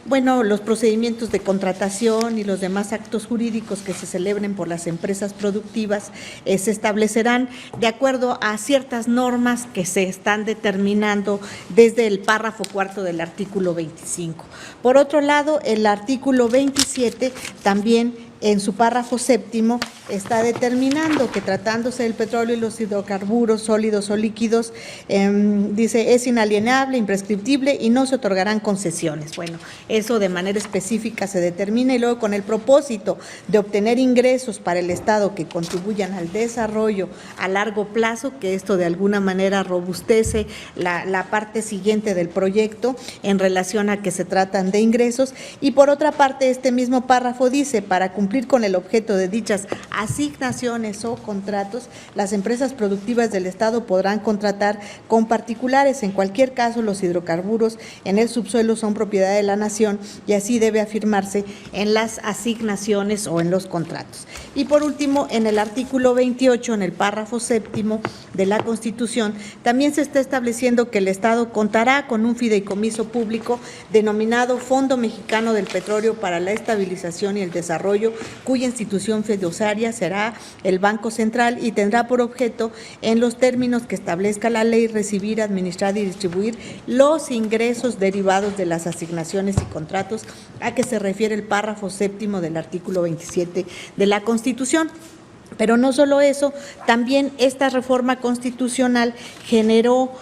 bueno, los procedimientos de contratación y los demás actos jurídicos que se celebren por las empresas productivas se establecerán de acuerdo a ciertas normas que se están determinando desde el párrafo cuarto del artículo 25. Por otro lado, el artículo 27 también en su párrafo séptimo está determinando que tratándose del petróleo y los hidrocarburos sólidos o líquidos, dice, es inalienable, imprescriptible y no se otorgarán concesiones. Bueno, eso de manera específica se determina y luego con el propósito de obtener ingresos para el Estado que contribuyan al desarrollo a largo plazo, que esto de alguna manera robustece la parte siguiente del proyecto en relación a que se tratan de ingresos. Y por otra parte, este mismo párrafo dice, para cumplir con el objeto de dichas asignaciones o contratos, las empresas productivas del Estado podrán contratar con particulares. En cualquier caso, los hidrocarburos en el subsuelo son propiedad de la nación y así debe afirmarse en las asignaciones o en los contratos. Y por último, en el artículo 28, en el párrafo séptimo de la Constitución, también se está estableciendo que el Estado contará con un fideicomiso público denominado Fondo Mexicano del Petróleo para la Estabilización y el Desarrollo, cuya institución fiduciaria será el Banco Central y tendrá por objeto, en los términos que establezca la ley, recibir, administrar y distribuir los ingresos derivados de las asignaciones y contratos a que se refiere el párrafo séptimo del artículo 27 de la Constitución. Pero no solo eso, también esta reforma constitucional generó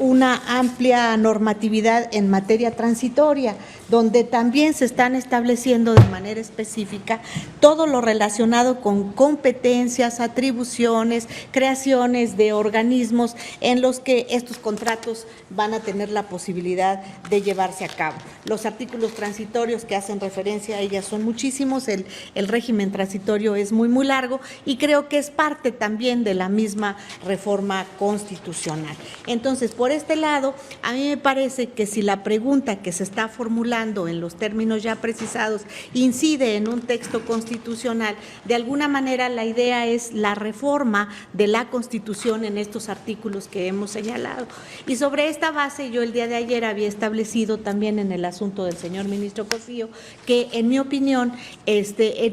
una amplia normatividad en materia transitoria, donde también se están estableciendo de manera específica todo lo relacionado con competencias, atribuciones, creaciones de organismos en los que estos contratos van a tener la posibilidad de llevarse a cabo. Los artículos transitorios que hacen referencia a ellas son muchísimos, el régimen transitorio es muy, muy largo y creo que es parte también de la misma reforma constitucional. Entonces, por este lado, a mí me parece que si la pregunta que se está formulando en los términos ya precisados incide en un texto constitucional, de alguna manera la idea es la reforma de la Constitución en estos artículos que hemos señalado. Y sobre esta base, yo el día de ayer había establecido también en el asunto del señor ministro Cosío que, en mi opinión,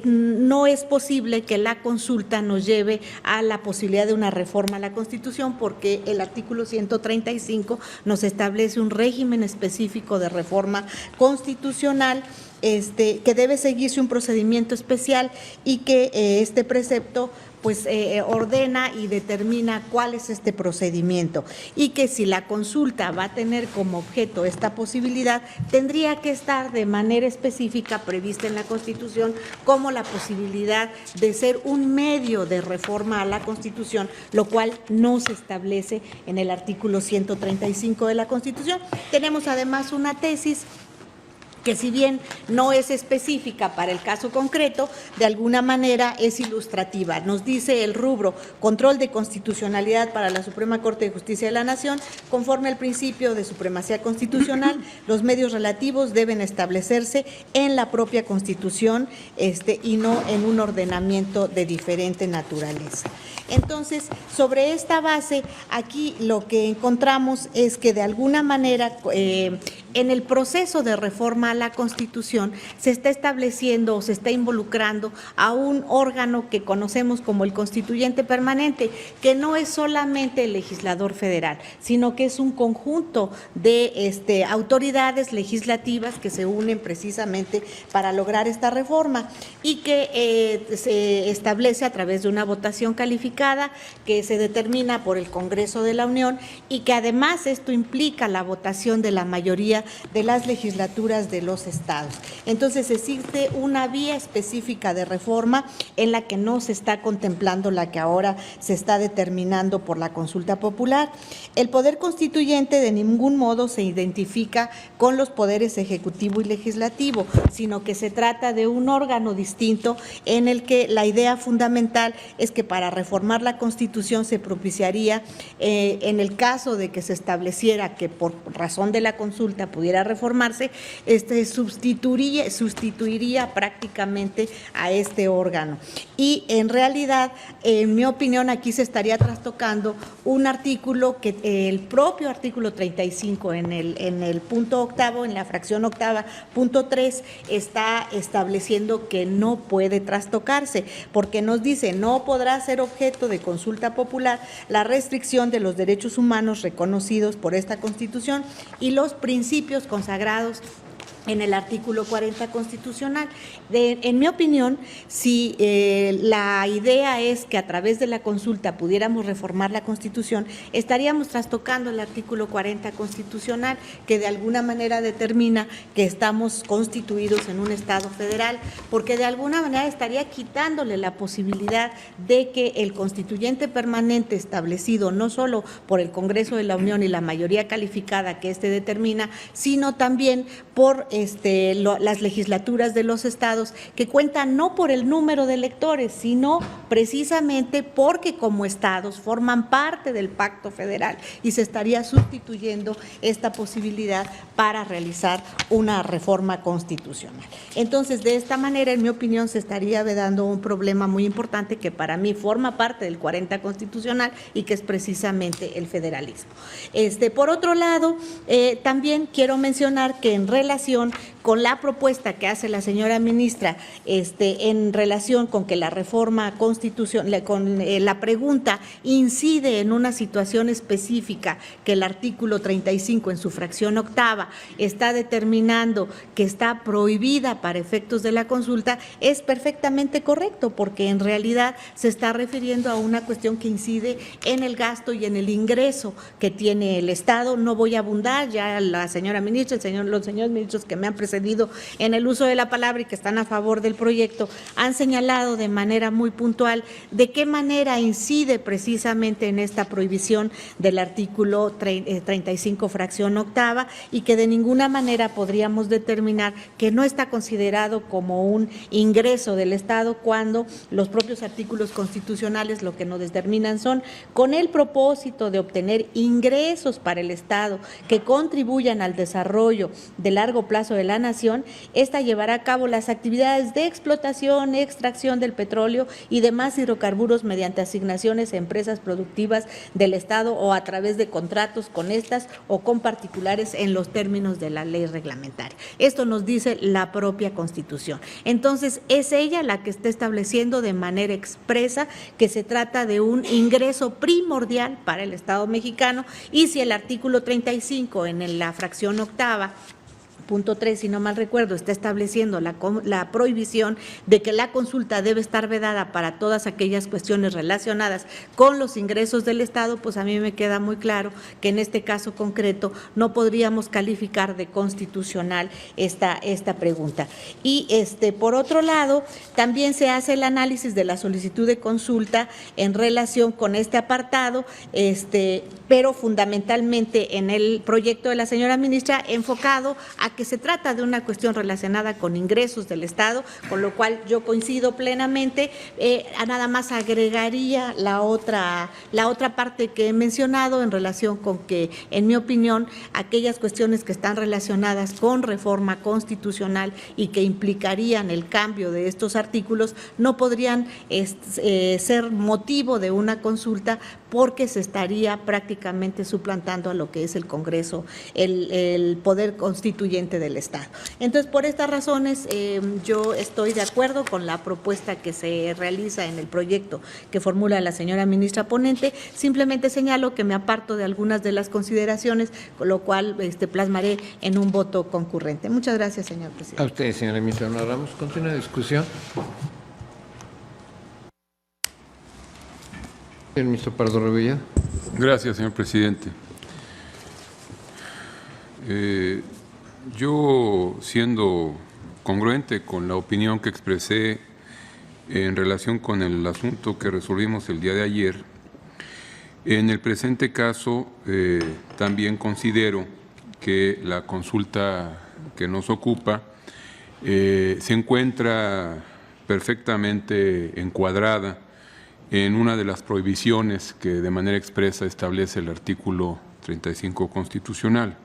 no es posible que la consulta nos lleve a la posibilidad de una reforma a la Constitución, porque el artículo 135 nos establece un régimen específico de reforma constitucional que debe seguirse un procedimiento especial y que este precepto pues ordena y determina cuál es este procedimiento, y que si la consulta va a tener como objeto esta posibilidad, tendría que estar de manera específica prevista en la Constitución como la posibilidad de ser un medio de reforma a la Constitución, lo cual no se establece en el artículo 135 de la Constitución. Tenemos además una tesis que, si bien no es específica para el caso concreto, de alguna manera es ilustrativa. Nos dice el rubro control de constitucionalidad para la Suprema Corte de Justicia de la Nación, conforme al principio de supremacía constitucional, los medios relativos deben establecerse en la propia Constitución y no en un ordenamiento de diferente naturaleza. Entonces, sobre esta base, aquí lo que encontramos es que de alguna manera en el proceso de reforma a la Constitución se está estableciendo o se está involucrando a un órgano que conocemos como el Constituyente Permanente, que no es solamente el legislador federal, sino que es un conjunto de autoridades legislativas que se unen precisamente para lograr esta reforma y que se establece a través de una votación calificada que se determina por el Congreso de la Unión, y que además esto implica la votación de la mayoría de las legislaturas de los estados. Entonces existe una vía específica de reforma en la que no se está contemplando la que ahora se está determinando por la consulta popular. El poder constituyente de ningún modo se identifica con los poderes ejecutivo y legislativo, sino que se trata de un órgano distinto en el que la idea fundamental es que para reformar la Constitución se propiciaría, en el caso de que se estableciera que por razón de la consulta pudiera reformarse, sustituiría prácticamente a este órgano. Y en realidad, en mi opinión, aquí se estaría trastocando un artículo que el propio artículo 35 en el punto octavo, en la fracción octava, punto 3, está estableciendo que no puede trastocarse, porque nos dice no podrá ser objeto de consulta popular la restricción de los derechos humanos reconocidos por esta Constitución y los principios consagrados en el artículo 40 constitucional. En mi opinión, si la idea es que a través de la consulta pudiéramos reformar la Constitución, estaríamos trastocando el artículo 40 constitucional, que de alguna manera determina que estamos constituidos en un Estado federal, porque de alguna manera estaría quitándole la posibilidad de que el constituyente permanente establecido no solo por el Congreso de la Unión y la mayoría calificada que éste determina, sino también por las legislaturas de los estados, que cuentan no por el número de electores, sino precisamente porque como estados forman parte del pacto federal y se estaría sustituyendo esta posibilidad para realizar una reforma constitucional. Entonces, de esta manera, en mi opinión, se estaría vedando un problema muy importante que para mí forma parte del 40 constitucional y que es precisamente el federalismo. Por otro lado, también quiero mencionar que en relación con la propuesta que hace la señora ministra en relación con que la reforma constitucional, con la pregunta incide en una situación específica que el artículo 35 en su fracción octava está determinando que está prohibida para efectos de la consulta, es perfectamente correcto, porque en realidad se está refiriendo a una cuestión que incide en el gasto y en el ingreso que tiene el Estado. No voy a abundar, ya la señora ministra, los señores ministros que me han precedido en el uso de la palabra y que están a favor del proyecto, han señalado de manera muy puntual de qué manera incide precisamente en esta prohibición del artículo 35 fracción octava, y que de ninguna manera podríamos determinar que no está considerado como un ingreso del Estado, cuando los propios artículos constitucionales lo que nos determinan son con el propósito de obtener ingresos para el Estado que contribuyan al desarrollo de largo plazo de la nación. Esta llevará a cabo las actividades de explotación, extracción del petróleo y demás hidrocarburos mediante asignaciones a empresas productivas del Estado o a través de contratos con estas o con particulares en los términos de la ley reglamentaria. Esto nos dice la propia Constitución. Entonces, es ella la que está estableciendo de manera expresa que se trata de un ingreso primordial para el Estado mexicano, y si el artículo 35 en la fracción octava punto 3, si no mal recuerdo, está estableciendo la prohibición de que la consulta debe estar vedada para todas aquellas cuestiones relacionadas con los ingresos del Estado, pues a mí me queda muy claro que en este caso concreto no podríamos calificar de constitucional esta pregunta. Y por otro lado, también se hace el análisis de la solicitud de consulta en relación con este apartado, pero fundamentalmente en el proyecto de la señora ministra enfocado a que se trata de una cuestión relacionada con ingresos del Estado, con lo cual yo coincido plenamente. Nada más agregaría la otra parte que he mencionado en relación con que, en mi opinión, aquellas cuestiones que están relacionadas con reforma constitucional y que implicarían el cambio de estos artículos no podrían ser motivo de una consulta, porque se estaría prácticamente suplantando a lo que es el Congreso, el poder constituyente del Estado. Entonces, por estas razones, yo estoy de acuerdo con la propuesta que se realiza en el proyecto que formula la señora ministra ponente. Simplemente señalo que me aparto de algunas de las consideraciones, con lo cual plasmaré en un voto concurrente. Muchas gracias, señor presidente. A usted, señora ministra. Nos damos continua discusión. El ministro Pardo Rebolledo. Gracias, señor presidente. Yo, siendo congruente con la opinión que expresé en relación con el asunto que resolvimos el día de ayer, en el presente caso también considero que la consulta que nos ocupa se encuentra perfectamente encuadrada en una de las prohibiciones que de manera expresa establece el artículo 35 constitucional.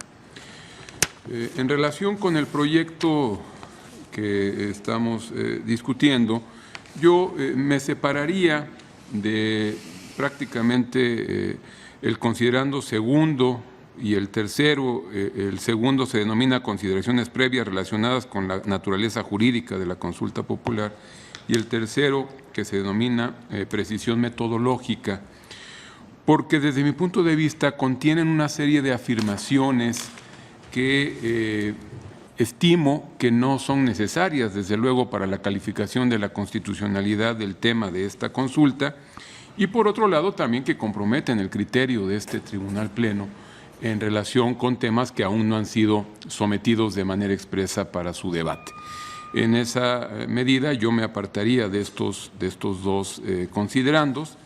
En relación con el proyecto que estamos discutiendo, yo me separaría de prácticamente el considerando segundo y el tercero. El segundo se denomina consideraciones previas relacionadas con la naturaleza jurídica de la consulta popular, y el tercero, que se denomina precisión metodológica, porque desde mi punto de vista contienen una serie de afirmaciones que estimo que no son necesarias, desde luego, para la calificación de la constitucionalidad del tema de esta consulta, y por otro lado también que comprometen el criterio de este Tribunal Pleno en relación con temas que aún no han sido sometidos de manera expresa para su debate. En esa medida yo me apartaría de estos dos considerandos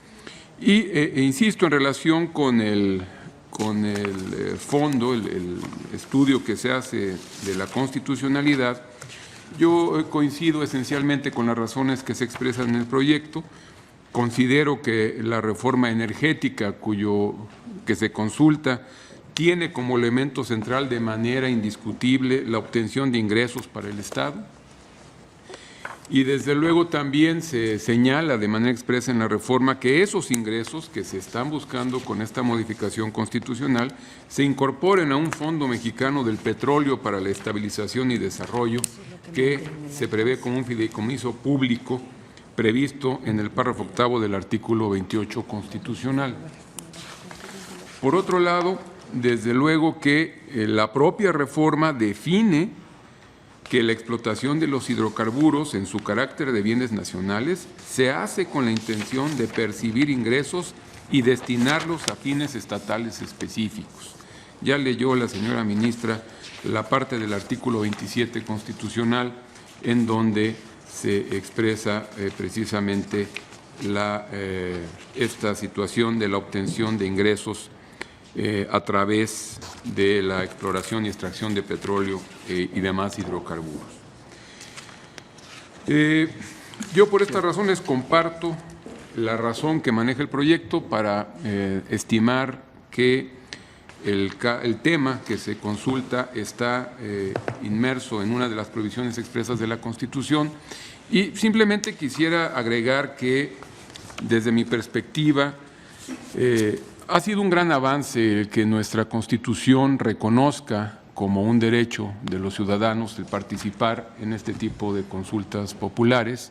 y insisto, en relación con el fondo, el estudio que se hace de la constitucionalidad, yo coincido esencialmente con las razones que se expresan en el proyecto. Considero que la reforma energética que se consulta tiene como elemento central de manera indiscutible la obtención de ingresos para el Estado. Y desde luego también se señala de manera expresa en la reforma que esos ingresos que se están buscando con esta modificación constitucional se incorporen a un Fondo Mexicano del Petróleo para la Estabilización y Desarrollo que se prevé como un fideicomiso público previsto en el párrafo 8º del artículo 28 constitucional. Por otro lado, desde luego que la propia reforma define que la explotación de los hidrocarburos en su carácter de bienes nacionales se hace con la intención de percibir ingresos y destinarlos a fines estatales específicos. Ya leyó la señora ministra la parte del artículo 27 constitucional en donde se expresa precisamente esta situación de la obtención de ingresos a través de la exploración y extracción de petróleo y demás hidrocarburos. Yo por estas razones comparto la razón que maneja el proyecto para estimar que el tema que se consulta está inmerso en una de las provisiones expresas de la Constitución, y simplemente quisiera agregar que desde mi perspectiva ha sido un gran avance el que nuestra Constitución reconozca como un derecho de los ciudadanos el participar en este tipo de consultas populares.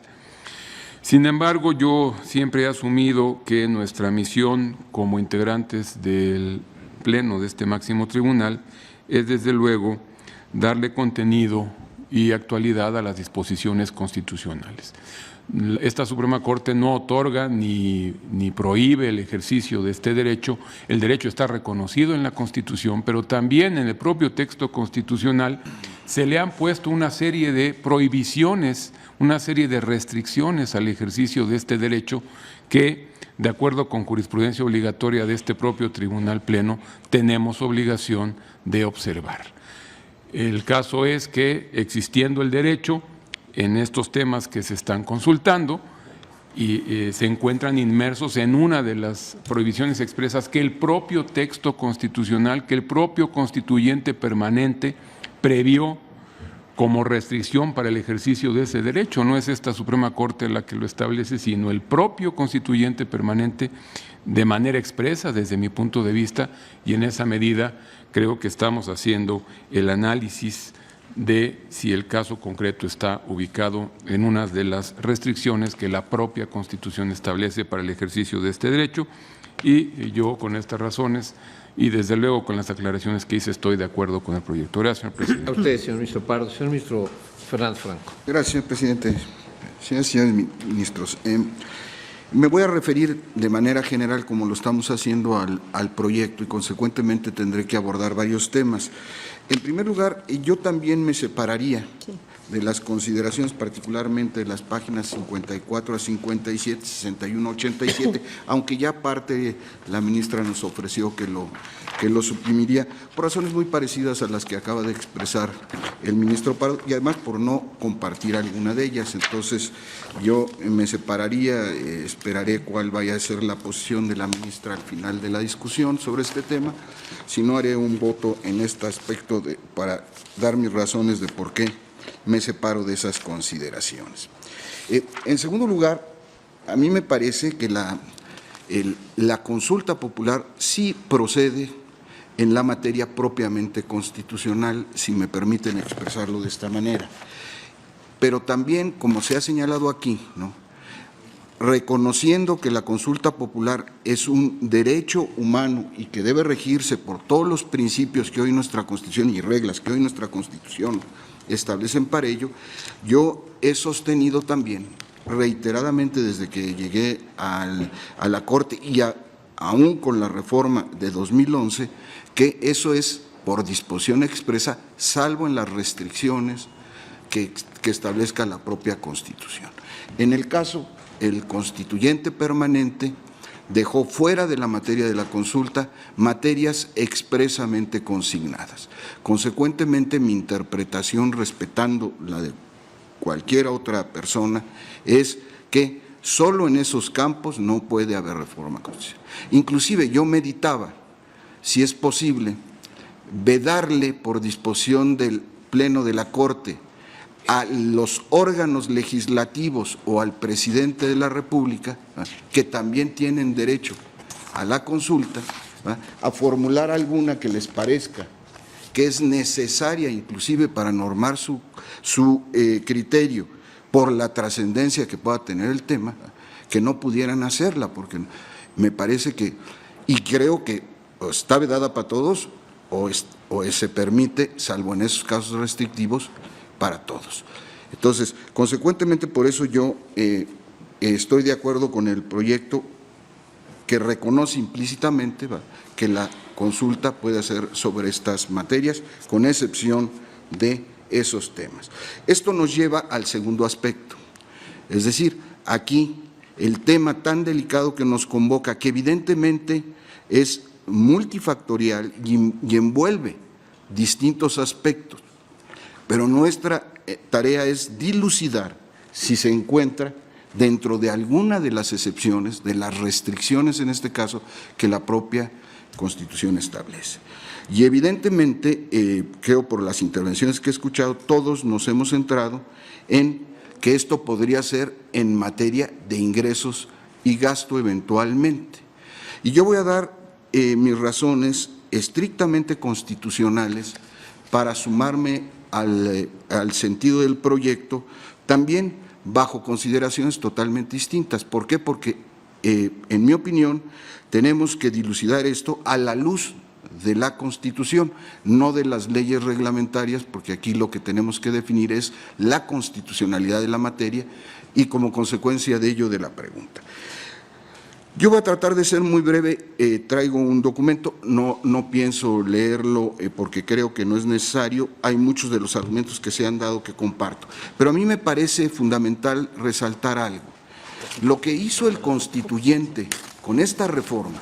Sin embargo, yo siempre he asumido que nuestra misión como integrantes del Pleno de este máximo tribunal es, desde luego, darle contenido y actualidad a las disposiciones constitucionales. Esta Suprema Corte no otorga ni prohíbe el ejercicio de este derecho. El derecho está reconocido en la Constitución, pero también en el propio texto constitucional se le han puesto una serie de prohibiciones, una serie de restricciones al ejercicio de este derecho que, de acuerdo con jurisprudencia obligatoria de este propio Tribunal Pleno, tenemos obligación de observar. El caso es que, existiendo el derecho, en estos temas que se están consultando y se encuentran inmersos en una de las prohibiciones expresas que el propio texto constitucional, que el propio constituyente permanente previó como restricción para el ejercicio de ese derecho. No es esta Suprema Corte la que lo establece, sino el propio constituyente permanente de manera expresa, desde mi punto de vista, y en esa medida creo que estamos haciendo el análisis de si el caso concreto está ubicado en una de las restricciones que la propia Constitución establece para el ejercicio de este derecho. Y yo, con estas razones y desde luego con las aclaraciones que hice, estoy de acuerdo con el proyecto. Gracias, señor presidente. A usted, señor ministro Pardo. Señor ministro Fernández Franco. Gracias, señor presidente. Señoras y señores ministros, me voy a referir de manera general, como lo estamos haciendo, al proyecto, y consecuentemente tendré que abordar varios temas. En primer lugar, yo también me separaría de las consideraciones, particularmente de las páginas 54 a 57, 61 a 87, aunque ya parte la ministra nos ofreció que lo suprimiría, por razones muy parecidas a las que acaba de expresar el ministro Pardo, y además por no compartir alguna de ellas. Entonces, yo me separaría, esperaré cuál vaya a ser la posición de la ministra al final de la discusión sobre este tema, si no haré un voto en este aspecto para dar mis razones de por qué me separo de esas consideraciones. En segundo lugar, a mí me parece que la consulta popular sí procede en la materia propiamente constitucional, si me permiten expresarlo de esta manera. Pero también, como se ha señalado aquí, ¿no?, reconociendo que la consulta popular es un derecho humano y que debe regirse por todos los principios que hoy nuestra Constitución y reglas que hoy nuestra Constitución establecen para ello, yo he sostenido también reiteradamente desde que llegué a la Corte y aún con la reforma de 2011, que eso es por disposición expresa, salvo en las restricciones que establezca la propia Constitución. En el caso, el constituyente permanente dejó fuera de la materia de la consulta materias expresamente consignadas. Consecuentemente, mi interpretación, respetando la de cualquier otra persona, es que solo en esos campos no puede haber reforma constitucional. Inclusive yo meditaba, si es posible, vedarle por disposición del Pleno de la Corte a los órganos legislativos o al presidente de la República, que también tienen derecho a la consulta, a formular alguna que les parezca que es necesaria inclusive para normar su criterio por la trascendencia que pueda tener el tema, que no pudieran hacerla, porque me parece que, y creo que está vedada para todos o se permite, salvo en esos casos restrictivos, para todos. Entonces, consecuentemente, por eso yo estoy de acuerdo con el proyecto que reconoce implícitamente que la consulta puede ser sobre estas materias, con excepción de esos temas. Esto nos lleva al segundo aspecto, es decir, aquí el tema tan delicado que nos convoca, que evidentemente es multifactorial y envuelve distintos aspectos, pero nuestra tarea es dilucidar si se encuentra dentro de alguna de las excepciones, de las restricciones en este caso, que la propia Constitución establece. Y evidentemente, creo por las intervenciones que he escuchado, todos nos hemos centrado en que esto podría ser en materia de ingresos y gasto eventualmente. Y yo voy a dar mis razones estrictamente constitucionales para sumarme al sentido del proyecto, también bajo consideraciones totalmente distintas. ¿Por qué? Porque, en mi opinión, tenemos que dilucidar esto a la luz de la Constitución, no de las leyes reglamentarias, porque aquí lo que tenemos que definir es la constitucionalidad de la materia y, como consecuencia de ello, de la pregunta. Yo voy a tratar de ser muy breve, traigo un documento, no pienso leerlo porque creo que no es necesario, hay muchos de los argumentos que se han dado que comparto, pero a mí me parece fundamental resaltar algo. Lo que hizo el constituyente con esta reforma,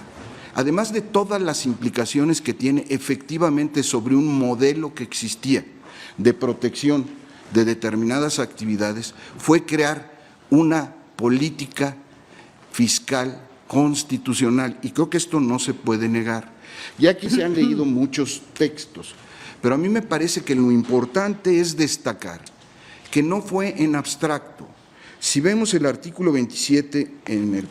además de todas las implicaciones que tiene efectivamente sobre un modelo que existía de protección de determinadas actividades, fue crear una política fiscal constitucional, y creo que esto no se puede negar. Ya aquí se han leído muchos textos, pero a mí me parece que lo importante es destacar que no fue en abstracto. Si vemos el artículo 27 en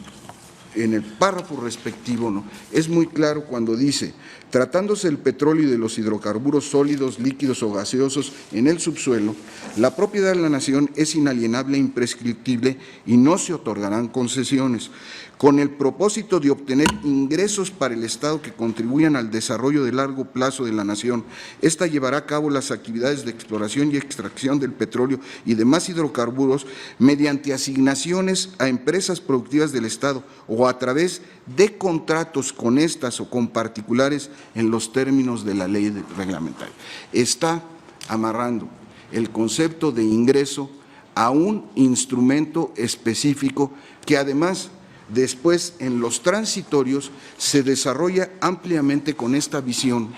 el párrafo respectivo, ¿no?, es muy claro cuando dice: tratándose del petróleo y de los hidrocarburos sólidos, líquidos o gaseosos en el subsuelo, la propiedad de la nación es inalienable e imprescriptible y no se otorgarán concesiones, con el propósito de obtener ingresos para el Estado que contribuyan al desarrollo de largo plazo de la nación. Esta llevará a cabo las actividades de exploración y extracción del petróleo y demás hidrocarburos mediante asignaciones a empresas productivas del Estado o a través de contratos con estas o con particulares en los términos de la ley reglamentaria. Está amarrando el concepto de ingreso a un instrumento específico que además después en los transitorios se desarrolla ampliamente con esta visión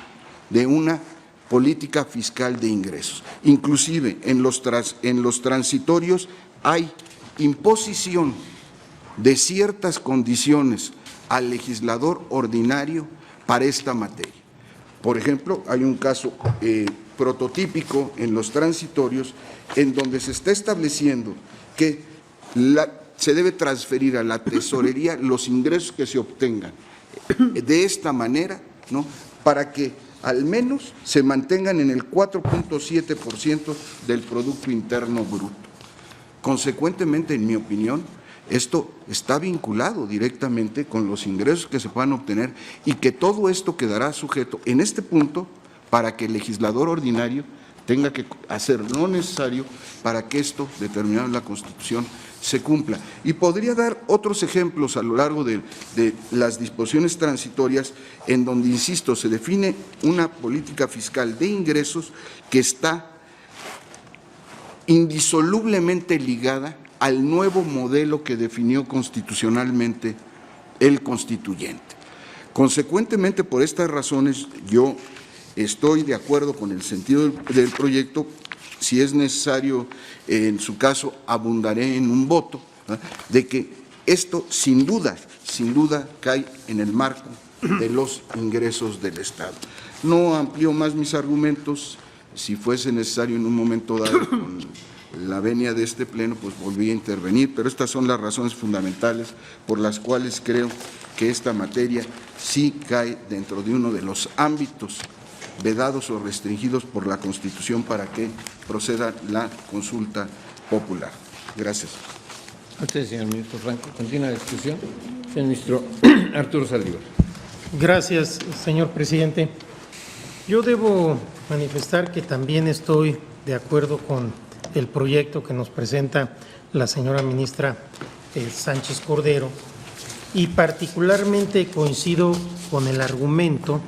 de una política fiscal de ingresos. Inclusive en los transitorios hay imposición de ciertas condiciones al legislador ordinario para esta materia. Por ejemplo, hay un caso prototípico en los transitorios en donde se está estableciendo que se debe transferir a la tesorería los ingresos que se obtengan de esta manera, ¿no?, para que al menos se mantengan en el 4.7% del Producto Interno Bruto. Consecuentemente, en mi opinión, esto está vinculado directamente con los ingresos que se puedan obtener y que todo esto quedará sujeto en este punto para que el legislador ordinario tenga que hacer lo necesario para que esto, determinado en la Constitución, se cumpla. Y podría dar otros ejemplos a lo largo de las disposiciones transitorias en donde, insisto, se define una política fiscal de ingresos que está indisolublemente ligada al nuevo modelo que definió constitucionalmente el constituyente. Consecuentemente, por estas razones, yo estoy de acuerdo con el sentido del proyecto. Si es necesario, en su caso, abundaré en un voto, ¿no?, de que esto sin duda cae en el marco de los ingresos del Estado. No amplío más mis argumentos. Si fuese necesario en un momento dado, con la venia de este pleno, pues volví a intervenir, pero estas son las razones fundamentales por las cuales creo que esta materia sí cae dentro de uno de los ámbitos vedados o restringidos por la Constitución para que proceda la consulta popular. Gracias. Gracias, señor ministro Franco. Continúa la discusión. Señor ministro Arturo Saldívar. Gracias, señor presidente. Yo debo manifestar que también estoy de acuerdo con el proyecto que nos presenta la señora ministra Sánchez Cordero y particularmente coincido con el argumento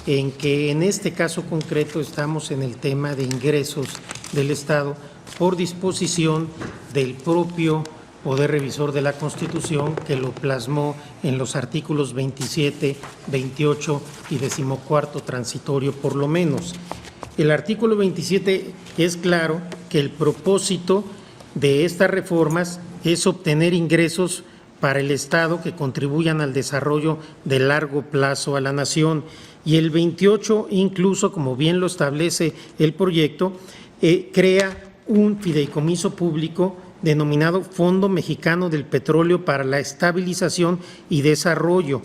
en que en este caso concreto estamos en el tema de ingresos del Estado por disposición del propio Poder Revisor de la Constitución, que lo plasmó en los artículos 27, 28 y 14º transitorio por lo menos. El artículo 27 es claro que el propósito de estas reformas es obtener ingresos para el Estado que contribuyan al desarrollo de largo plazo a la nación. Y el 28, incluso, como bien lo establece el proyecto, crea un fideicomiso público denominado Fondo Mexicano del Petróleo para la Estabilización y Desarrollo,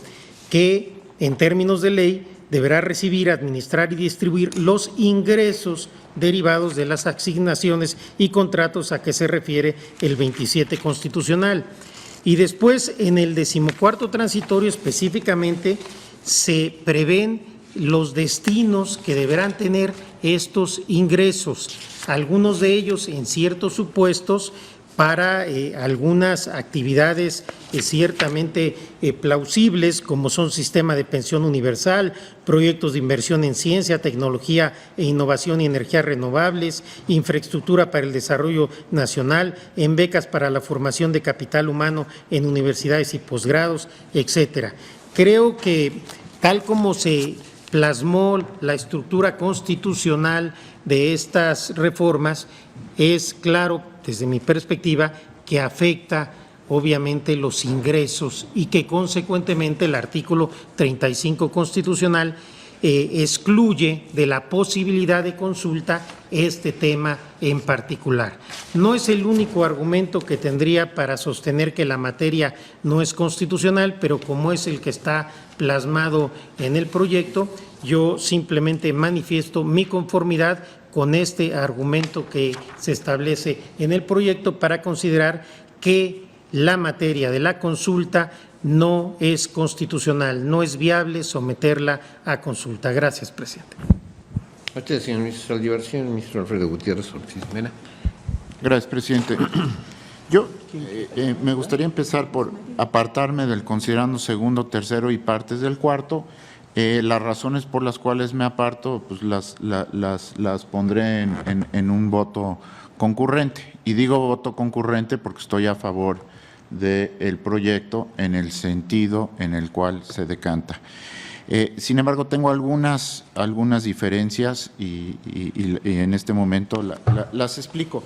que en términos de ley deberá recibir, administrar y distribuir los ingresos derivados de las asignaciones y contratos a que se refiere el 27 constitucional. Y después, en el 14º transitorio específicamente, se prevén los destinos que deberán tener estos ingresos, algunos de ellos en ciertos supuestos para algunas actividades ciertamente plausibles, como son sistema de pensión universal, proyectos de inversión en ciencia, tecnología e innovación y energías renovables, infraestructura para el desarrollo nacional, en becas para la formación de capital humano en universidades y posgrados, etcétera. Creo que tal como se plasmó la estructura constitucional de estas reformas, es claro, desde mi perspectiva, que afecta obviamente los ingresos y que consecuentemente el artículo 35 constitucional excluye de la posibilidad de consulta este tema en particular. No es el único argumento que tendría para sostener que la materia no es constitucional, pero como es el que está plasmado en el proyecto, yo simplemente manifiesto mi conformidad con este argumento que se establece en el proyecto para considerar que la materia de la consulta no es constitucional, no es viable someterla a consulta. Gracias, presidente. Gracias, señor ministro Saldívar. Señor ministro Alfredo Gutiérrez Ortiz Mena. Gracias, presidente. Yo me gustaría empezar por apartarme del considerando segundo, tercero y partes del cuarto Las razones por las cuales me aparto, pues las pondré en un voto concurrente. Y digo voto concurrente porque estoy a favor del proyecto en el sentido en el cual se decanta. Sin embargo, tengo algunas diferencias y en este momento las explico.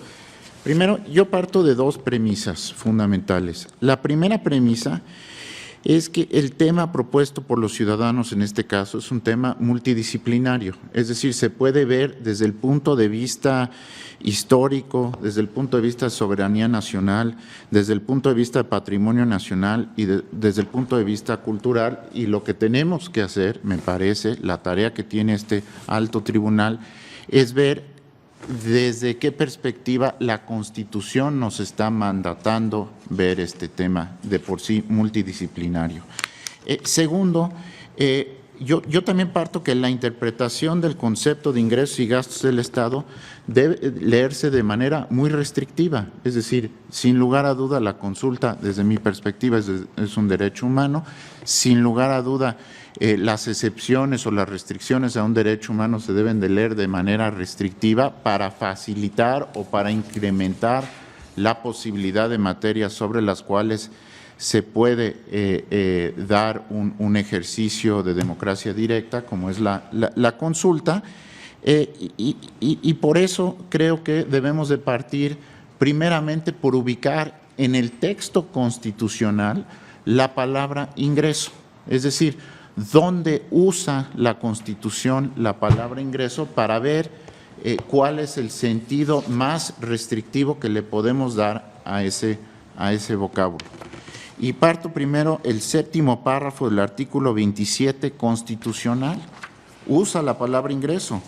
Primero, yo parto de dos premisas fundamentales. La primera premisa es que el tema propuesto por los ciudadanos en este caso es un tema multidisciplinario, es decir, se puede ver desde el punto de vista histórico, desde el punto de vista de soberanía nacional, desde el punto de vista de patrimonio nacional y desde el punto de vista cultural, y lo que tenemos que hacer, me parece, la tarea que tiene este alto tribunal, es ver desde qué perspectiva la Constitución nos está mandatando ver este tema de por sí multidisciplinario. Segundo, yo también parto que la interpretación del concepto de ingresos y gastos del Estado debe leerse de manera muy restrictiva, es decir, sin lugar a duda la consulta, desde mi perspectiva, es un derecho humano, sin lugar a duda las excepciones o las restricciones a un derecho humano se deben de leer de manera restrictiva para facilitar o para incrementar la posibilidad de materias sobre las cuales se puede dar un ejercicio de democracia directa, como es la consulta, y por eso creo que debemos de partir primeramente por ubicar en el texto constitucional la palabra ingreso, es decir, dónde usa la Constitución la palabra ingreso para ver cuál es el sentido más restrictivo que le podemos dar a ese vocablo. Y parto primero el séptimo párrafo del artículo 27 constitucional. Usa la palabra ingreso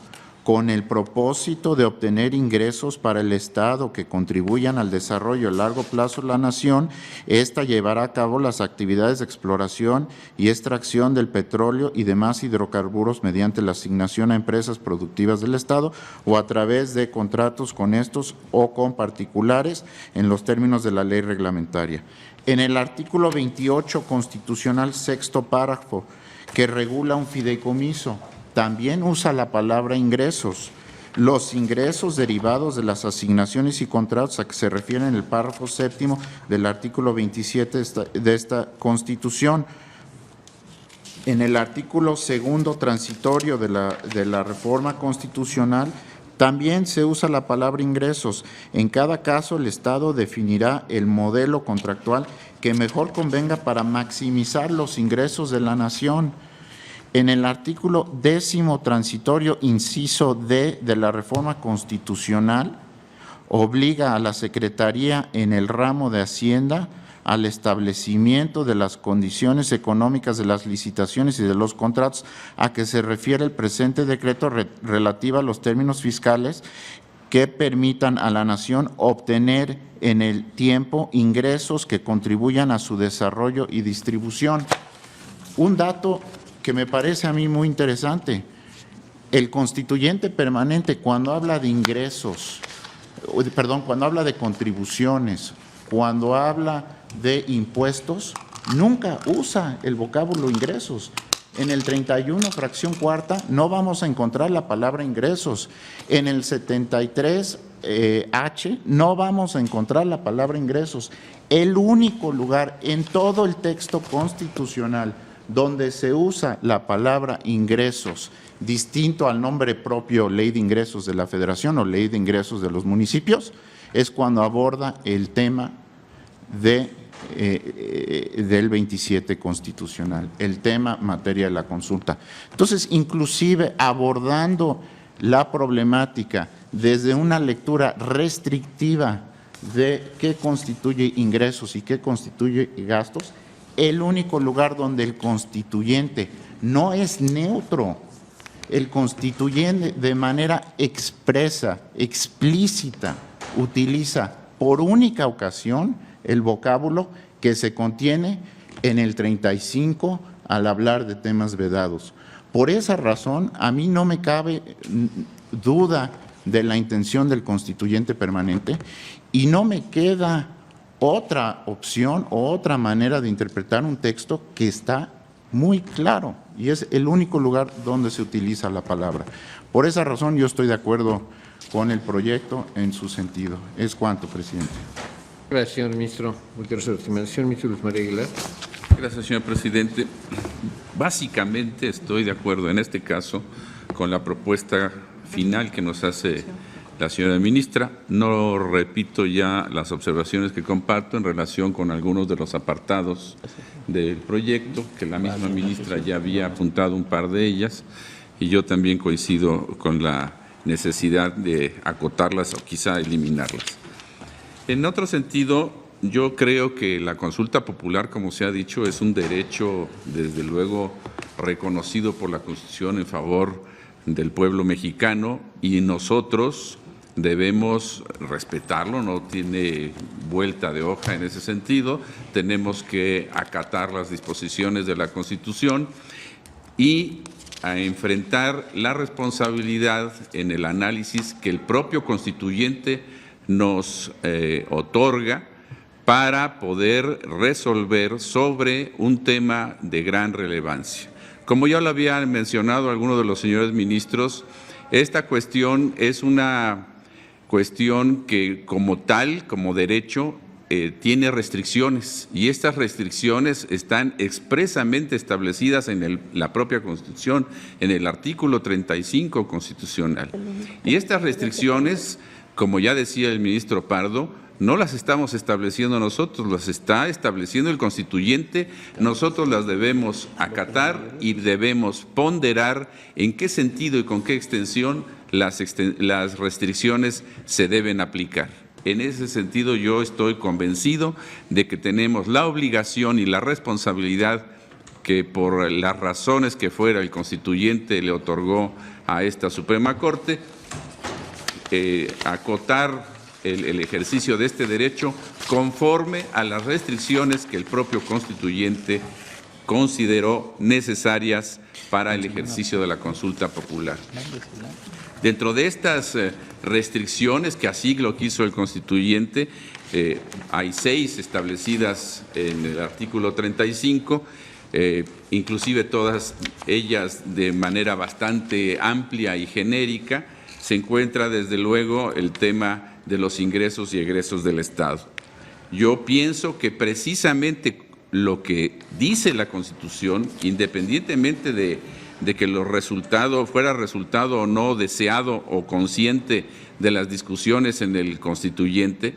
con el propósito de obtener ingresos para el Estado que contribuyan al desarrollo a largo plazo de la nación. Esta llevará a cabo las actividades de exploración y extracción del petróleo y demás hidrocarburos mediante la asignación a empresas productivas del Estado o a través de contratos con estos o con particulares en los términos de la ley reglamentaria. En el artículo 28 constitucional, sexto párrafo, que regula un fideicomiso, también usa la palabra ingresos. Los ingresos derivados de las asignaciones y contratos a que se refiere en el párrafo séptimo del artículo 27 de esta Constitución. En el artículo segundo transitorio de la reforma constitucional, también se usa la palabra ingresos. En cada caso, el Estado definirá el modelo contractual que mejor convenga para maximizar los ingresos de la nación. En el artículo 10º transitorio, inciso D de la reforma constitucional, obliga a la Secretaría en el ramo de Hacienda al establecimiento de las condiciones económicas de las licitaciones y de los contratos a que se refiere el presente decreto relativa a los términos fiscales que permitan a la nación obtener en el tiempo ingresos que contribuyan a su desarrollo y distribución. Un dato que me parece a mí muy interesante, el constituyente permanente cuando habla de ingresos, cuando habla de contribuciones, cuando habla de impuestos, nunca usa el vocábulo ingresos. En el 31, fracción cuarta, no vamos a encontrar la palabra ingresos. En el 73H, no vamos a encontrar la palabra ingresos. El único lugar en todo el texto constitucional donde se usa la palabra ingresos, distinto al nombre propio Ley de Ingresos de la Federación o Ley de Ingresos de los municipios, es cuando aborda el tema del 27 constitucional, el tema materia de la consulta. Entonces, inclusive abordando la problemática desde una lectura restrictiva de qué constituye ingresos y qué constituye gastos, el único lugar donde el constituyente no es neutro, el constituyente de manera expresa, explícita, utiliza por única ocasión el vocábulo que se contiene en el 35 al hablar de temas vedados. Por esa razón, a mí no me cabe duda de la intención del constituyente permanente y no me queda otra opción o otra manera de interpretar un texto que está muy claro. y es el único lugar donde se utiliza la palabra. Por esa razón yo estoy de acuerdo con el proyecto en su sentido. Es cuanto, presidente. Gracias, señor ministro. Gutiérrez Ortiz. Señor ministro Luis María Aguilar. Gracias, señor presidente. Básicamente estoy de acuerdo en este caso con la propuesta final que nos hace la señora ministra. No repito ya las observaciones que comparto en relación con algunos de los apartados del proyecto, que la misma ministra ya había apuntado un par de ellas, y yo también coincido con la necesidad de acotarlas o quizá eliminarlas. En otro sentido, yo creo que la consulta popular, como se ha dicho, es un derecho, desde luego, reconocido por la Constitución en favor del pueblo mexicano, y nosotros debemos respetarlo, no tiene vuelta de hoja en ese sentido, tenemos que acatar las disposiciones de la Constitución y a enfrentar la responsabilidad en el análisis que el propio constituyente nos otorga para poder resolver sobre un tema de gran relevancia. Como ya lo habían mencionado algunos de los señores ministros, esta cuestión es una cuestión que como tal, como derecho, tiene restricciones, y estas restricciones están expresamente establecidas en la propia Constitución, en el artículo 35 constitucional. Y estas restricciones, como ya decía el ministro Pardo, no las estamos estableciendo nosotros, las está estableciendo el constituyente. Nosotros las debemos acatar y debemos ponderar en qué sentido y con qué extensión las restricciones se deben aplicar. En ese sentido, yo estoy convencido de que tenemos la obligación y la responsabilidad que, por las razones que fuera, el constituyente le otorgó a esta Suprema Corte, acotar el ejercicio de este derecho conforme a las restricciones que el propio constituyente consideró necesarias para el ejercicio de la consulta popular. Dentro de estas restricciones que así lo quiso el constituyente, hay 6 establecidas en el artículo 35, inclusive todas ellas de manera bastante amplia y genérica. Se encuentra desde luego el tema de los ingresos y egresos del Estado. Yo pienso que precisamente lo que dice la Constitución, independientemente de que fuera resultado o no deseado o consciente de las discusiones en el constituyente,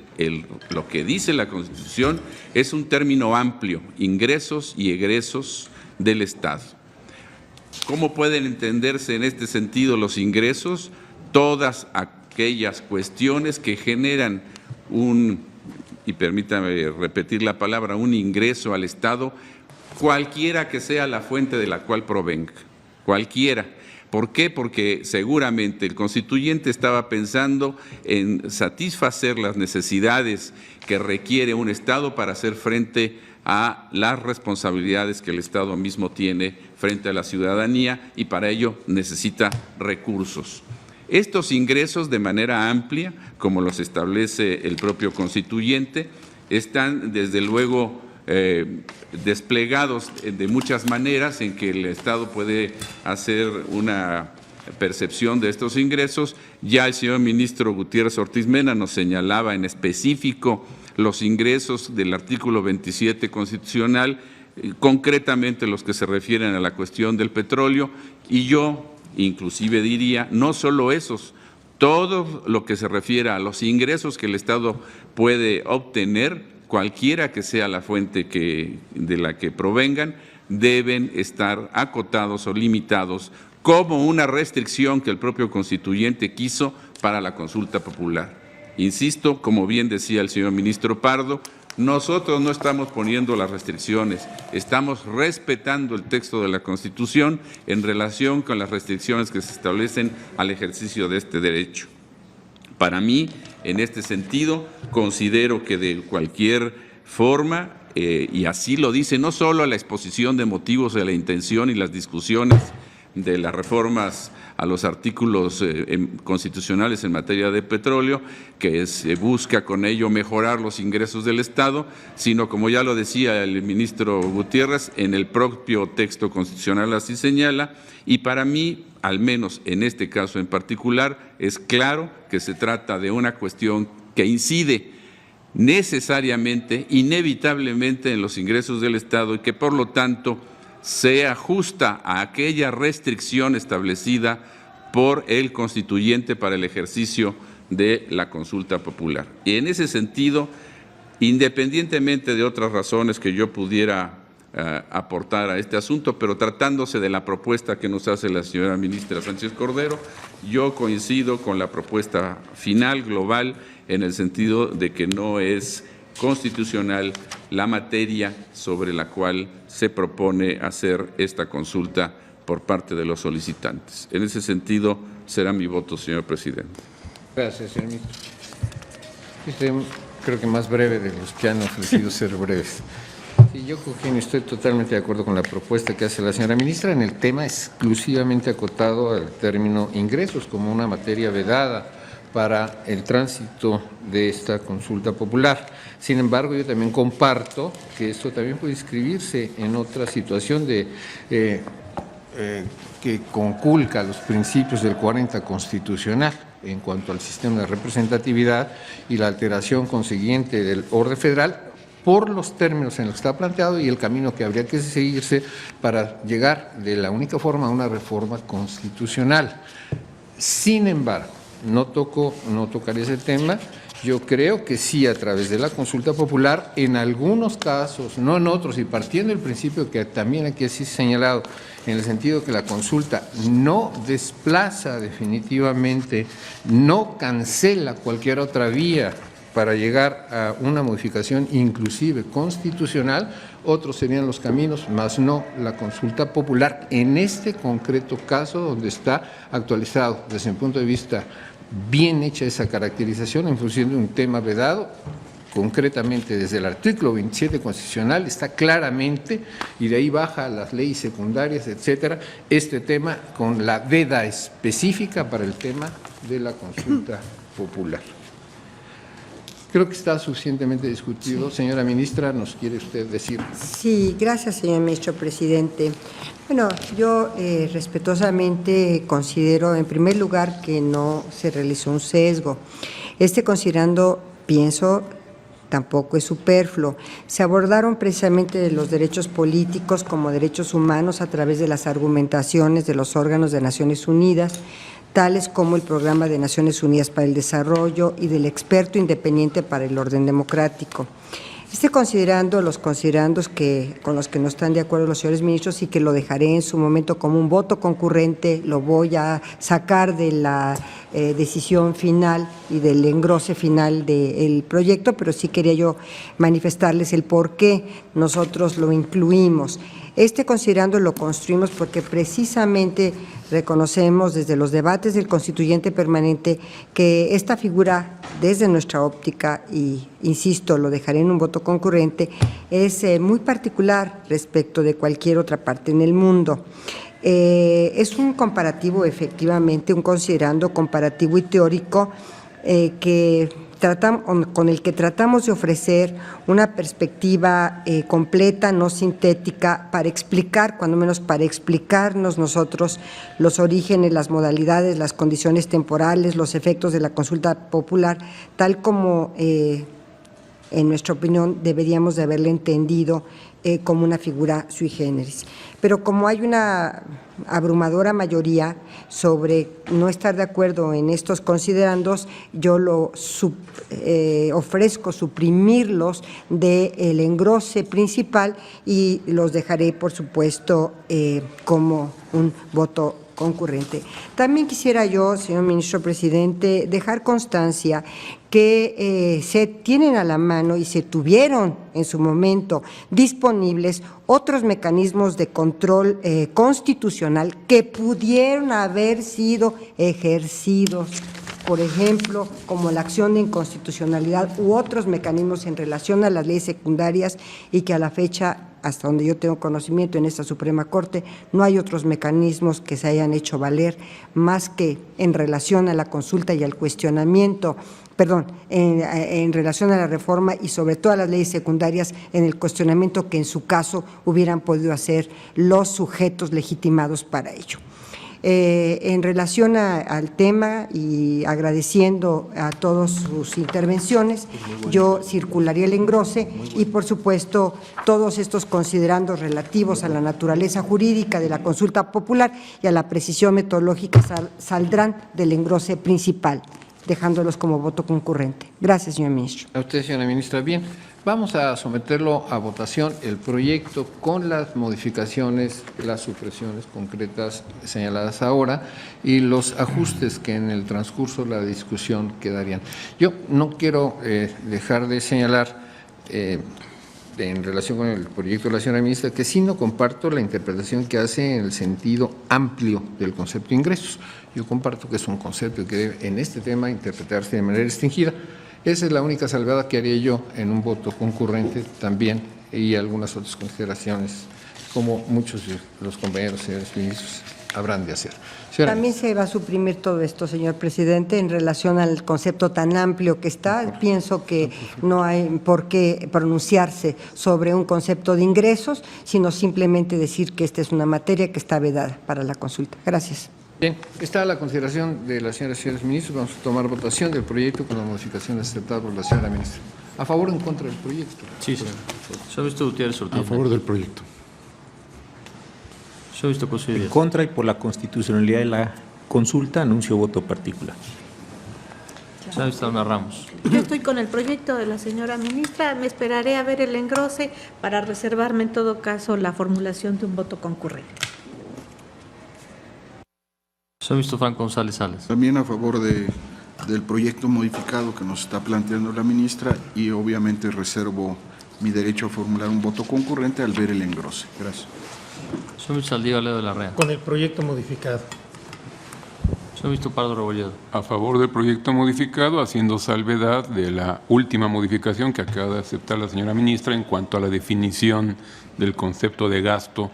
lo que dice la Constitución es un término amplio: ingresos y egresos del Estado. ¿Cómo pueden entenderse en este sentido los ingresos? Todas aquellas cuestiones que generan y permítame repetir la palabra, un ingreso al Estado, cualquiera que sea la fuente de la cual provenga, cualquiera. ¿Por qué? Porque seguramente el constituyente estaba pensando en satisfacer las necesidades que requiere un Estado para hacer frente a las responsabilidades que el Estado mismo tiene frente a la ciudadanía, y para ello necesita recursos. Estos ingresos, de manera amplia, como los establece el propio constituyente, están desde luego desplegados de muchas maneras en que el Estado puede hacer una percepción de estos ingresos. Ya el señor ministro Gutiérrez Ortiz Mena nos señalaba en específico los ingresos del artículo 27 constitucional, concretamente los que se refieren a la cuestión del petróleo, y yo inclusive diría, no solo esos, todo lo que se refiere a los ingresos que el Estado puede obtener, cualquiera que sea la fuente de la que provengan, deben estar acotados o limitados como una restricción que el propio constituyente quiso para la consulta popular. Insisto, como bien decía el señor ministro Pardo, nosotros no estamos poniendo las restricciones, estamos respetando el texto de la Constitución en relación con las restricciones que se establecen al ejercicio de este derecho. Para mí, en este sentido, considero que de cualquier forma, y así lo dice no solo la exposición de motivos de la intención y las discusiones de las reformas a los artículos constitucionales en materia de petróleo, que se busca con ello mejorar los ingresos del Estado, sino, como ya lo decía el ministro Gutiérrez, en el propio texto constitucional así señala, y para mí, al menos en este caso en particular, es claro que se trata de una cuestión que incide necesariamente, inevitablemente en los ingresos del Estado y que por lo tanto se ajusta a aquella restricción establecida por el constituyente para el ejercicio de la consulta popular. Y en ese sentido, independientemente de otras razones que yo pudiera aportar a este asunto, pero tratándose de la propuesta que nos hace la señora ministra Sánchez Cordero, yo coincido con la propuesta final, global, en el sentido de que no es constitucional la materia sobre la cual se propone hacer esta consulta por parte de los solicitantes. En ese sentido, será mi voto, señor presidente. Gracias, señor ministro. Creo que más breve de los que han ofrecido ser breves. Sí, yo, Eugenio, estoy totalmente de acuerdo con la propuesta que hace la señora ministra en el tema exclusivamente acotado al término ingresos como una materia vedada para el tránsito de esta consulta popular. Sin embargo, yo también comparto que esto también puede inscribirse en otra situación de que conculca los principios del 40 constitucional en cuanto al sistema de representatividad y la alteración consiguiente del orden federal por los términos en los que está planteado y el camino que habría que seguirse para llegar de la única forma a una reforma constitucional. Sin embargo, no tocaré ese tema. Yo creo que sí, a través de la consulta popular, en algunos casos, no en otros, y partiendo del principio que también aquí así señalado, en el sentido que la consulta no desplaza definitivamente, no cancela cualquier otra vía para llegar a una modificación inclusive constitucional, otros serían los caminos, más no la consulta popular, en este concreto caso donde está actualizado desde mi punto de vista bien hecha esa caracterización en función de un tema vedado, concretamente desde el artículo 27 constitucional está claramente, y de ahí baja a las leyes secundarias, etcétera, este tema con la veda específica para el tema de la consulta popular. Creo que está suficientemente discutido. Sí. Señora ministra, ¿nos quiere usted decir? Sí, gracias, señor ministro presidente. Bueno, yo respetuosamente considero, en primer lugar, que no se realizó un sesgo. Considerando, pienso, tampoco es superfluo. Se abordaron precisamente los derechos políticos como derechos humanos a través de las argumentaciones de los órganos de Naciones Unidas, tales como el Programa de Naciones Unidas para el Desarrollo y del Experto Independiente para el Orden Democrático. Considerando los considerandos con los que no están de acuerdo los señores ministros y que lo dejaré en su momento como un voto concurrente, lo voy a sacar de la decisión final y del engrose final del proyecto, pero sí quería yo manifestarles el por qué nosotros lo incluimos. Considerando lo construimos porque precisamente reconocemos desde los debates del constituyente permanente que esta figura, desde nuestra óptica, y insisto, lo dejaré en un voto concurrente, es muy particular respecto de cualquier otra parte en el mundo. Es un comparativo, efectivamente, un considerando comparativo y teórico con el que tratamos de ofrecer una perspectiva completa, no sintética, para explicar, cuando menos para explicarnos nosotros los orígenes, las modalidades, las condiciones temporales, los efectos de la consulta popular, tal como, en nuestra opinión, deberíamos de haberle entendido como una figura sui generis. Pero como hay una abrumadora mayoría sobre no estar de acuerdo en estos considerandos, yo ofrezco suprimirlos del engrose principal y los dejaré, por supuesto, como un voto concurrente. También quisiera yo, señor ministro presidente, dejar constancia que se tienen a la mano y se tuvieron en su momento disponibles otros mecanismos de control constitucional que pudieron haber sido ejercidos, por ejemplo, como la acción de inconstitucionalidad u otros mecanismos en relación a las leyes secundarias y que a la fecha hasta donde yo tengo conocimiento en esta Suprema Corte, no hay otros mecanismos que se hayan hecho valer más que en relación a la consulta y al cuestionamiento, en relación a la reforma y sobre todo a las leyes secundarias, en el cuestionamiento que en su caso hubieran podido hacer los sujetos legitimados para ello. En relación al tema y agradeciendo a todas sus intervenciones, yo circularía el engrose y, por supuesto, todos estos considerandos relativos a la naturaleza jurídica de la consulta popular y a la precisión metodológica saldrán del engrose principal, dejándolos como voto concurrente. Gracias, señor ministro. A usted, señora ministra. Bien, vamos a someterlo a votación el proyecto con las modificaciones, las supresiones concretas señaladas ahora y los ajustes que en el transcurso de la discusión quedarían. Yo no quiero dejar de señalar en relación con el proyecto de la señora ministra que sí no comparto la interpretación que hace en el sentido amplio del concepto de ingresos. Yo comparto que es un concepto que debe en este tema interpretarse de manera restringida. Esa es la única salvedad que haría yo en un voto concurrente también y algunas otras consideraciones, como muchos de los compañeros señores ministros habrán de hacer. También se va a suprimir todo esto, señor presidente, en relación al concepto tan amplio que está. Pienso que no hay por qué pronunciarse sobre un concepto de ingresos, sino simplemente decir que esta es una materia que está vedada para la consulta. Gracias. Bien, está a la consideración de las señoras y señores ministros. Vamos a tomar votación del proyecto con las modificaciones aceptadas por la señora ministra. ¿A favor o en contra del proyecto? Sí, señor. Señor ministro Gutiérrez Ortiz. A favor del proyecto. Señor ministro Cosío En Díaz. contra y por la constitucionalidad de la consulta anuncio voto particular. Señor ministro Luna Ramos. Yo estoy con el proyecto de la señora ministra, me esperaré a ver el engrose para reservarme en todo caso la formulación de un voto concurrente. Señor ministro Franco González Salas. También a favor del proyecto modificado que nos está planteando la ministra y obviamente reservo mi derecho a formular un voto concurrente al ver el engrose. Gracias. Señor ministro Saldívar Ledo de la Rea. Con el proyecto modificado. Señor ministro Pardo Rebolledo. A favor del proyecto modificado, haciendo salvedad de la última modificación que acaba de aceptar la señora ministra en cuanto a la definición del concepto de gasto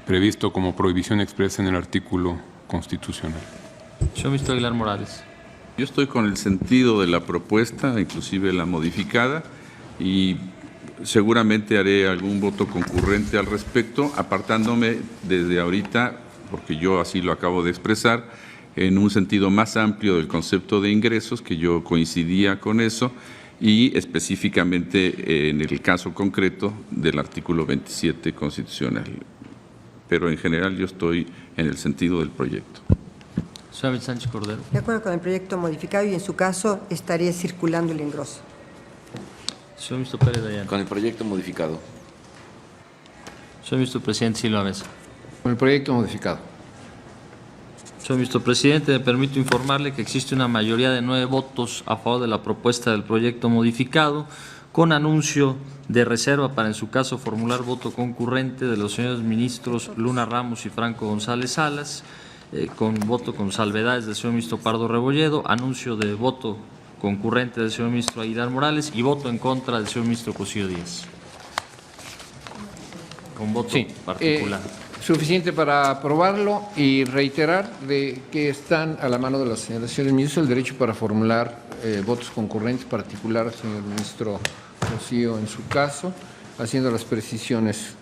previsto como prohibición expresa en el artículo constitucional. Señor ministro Aguilar Morales. Yo estoy con el sentido de la propuesta, inclusive la modificada, y seguramente haré algún voto concurrente al respecto, apartándome desde ahorita, porque yo así lo acabo de expresar, en un sentido más amplio del concepto de ingresos, que yo coincidía con eso, y específicamente en el caso concreto del artículo 27 constitucional. Pero en general yo estoy en el sentido del proyecto. Señor Sánchez Cordero. De acuerdo con el proyecto modificado y en su caso estaría circulando el engrose. Señor ministro Pérez Dayán. Con el proyecto modificado. Señor ministro Presidente Silva Mesa. Con el proyecto modificado. Señor ministro Presidente, me permito informarle que existe una mayoría de 9 votos a favor de la propuesta del proyecto modificado, con anuncio de reserva para en su caso formular voto concurrente de los señores ministros Luna Ramos y Franco González Salas, con voto con salvedades del señor ministro Pardo Rebolledo, anuncio de voto concurrente del señor ministro Aguilar Morales y voto en contra del señor ministro Cosío Díaz. Con voto particular. Suficiente para aprobarlo y reiterar de que están a la mano de las señoras y señores ministros el derecho para formular votos concurrentes particular, señor ministro Cosío en su caso, haciendo las precisiones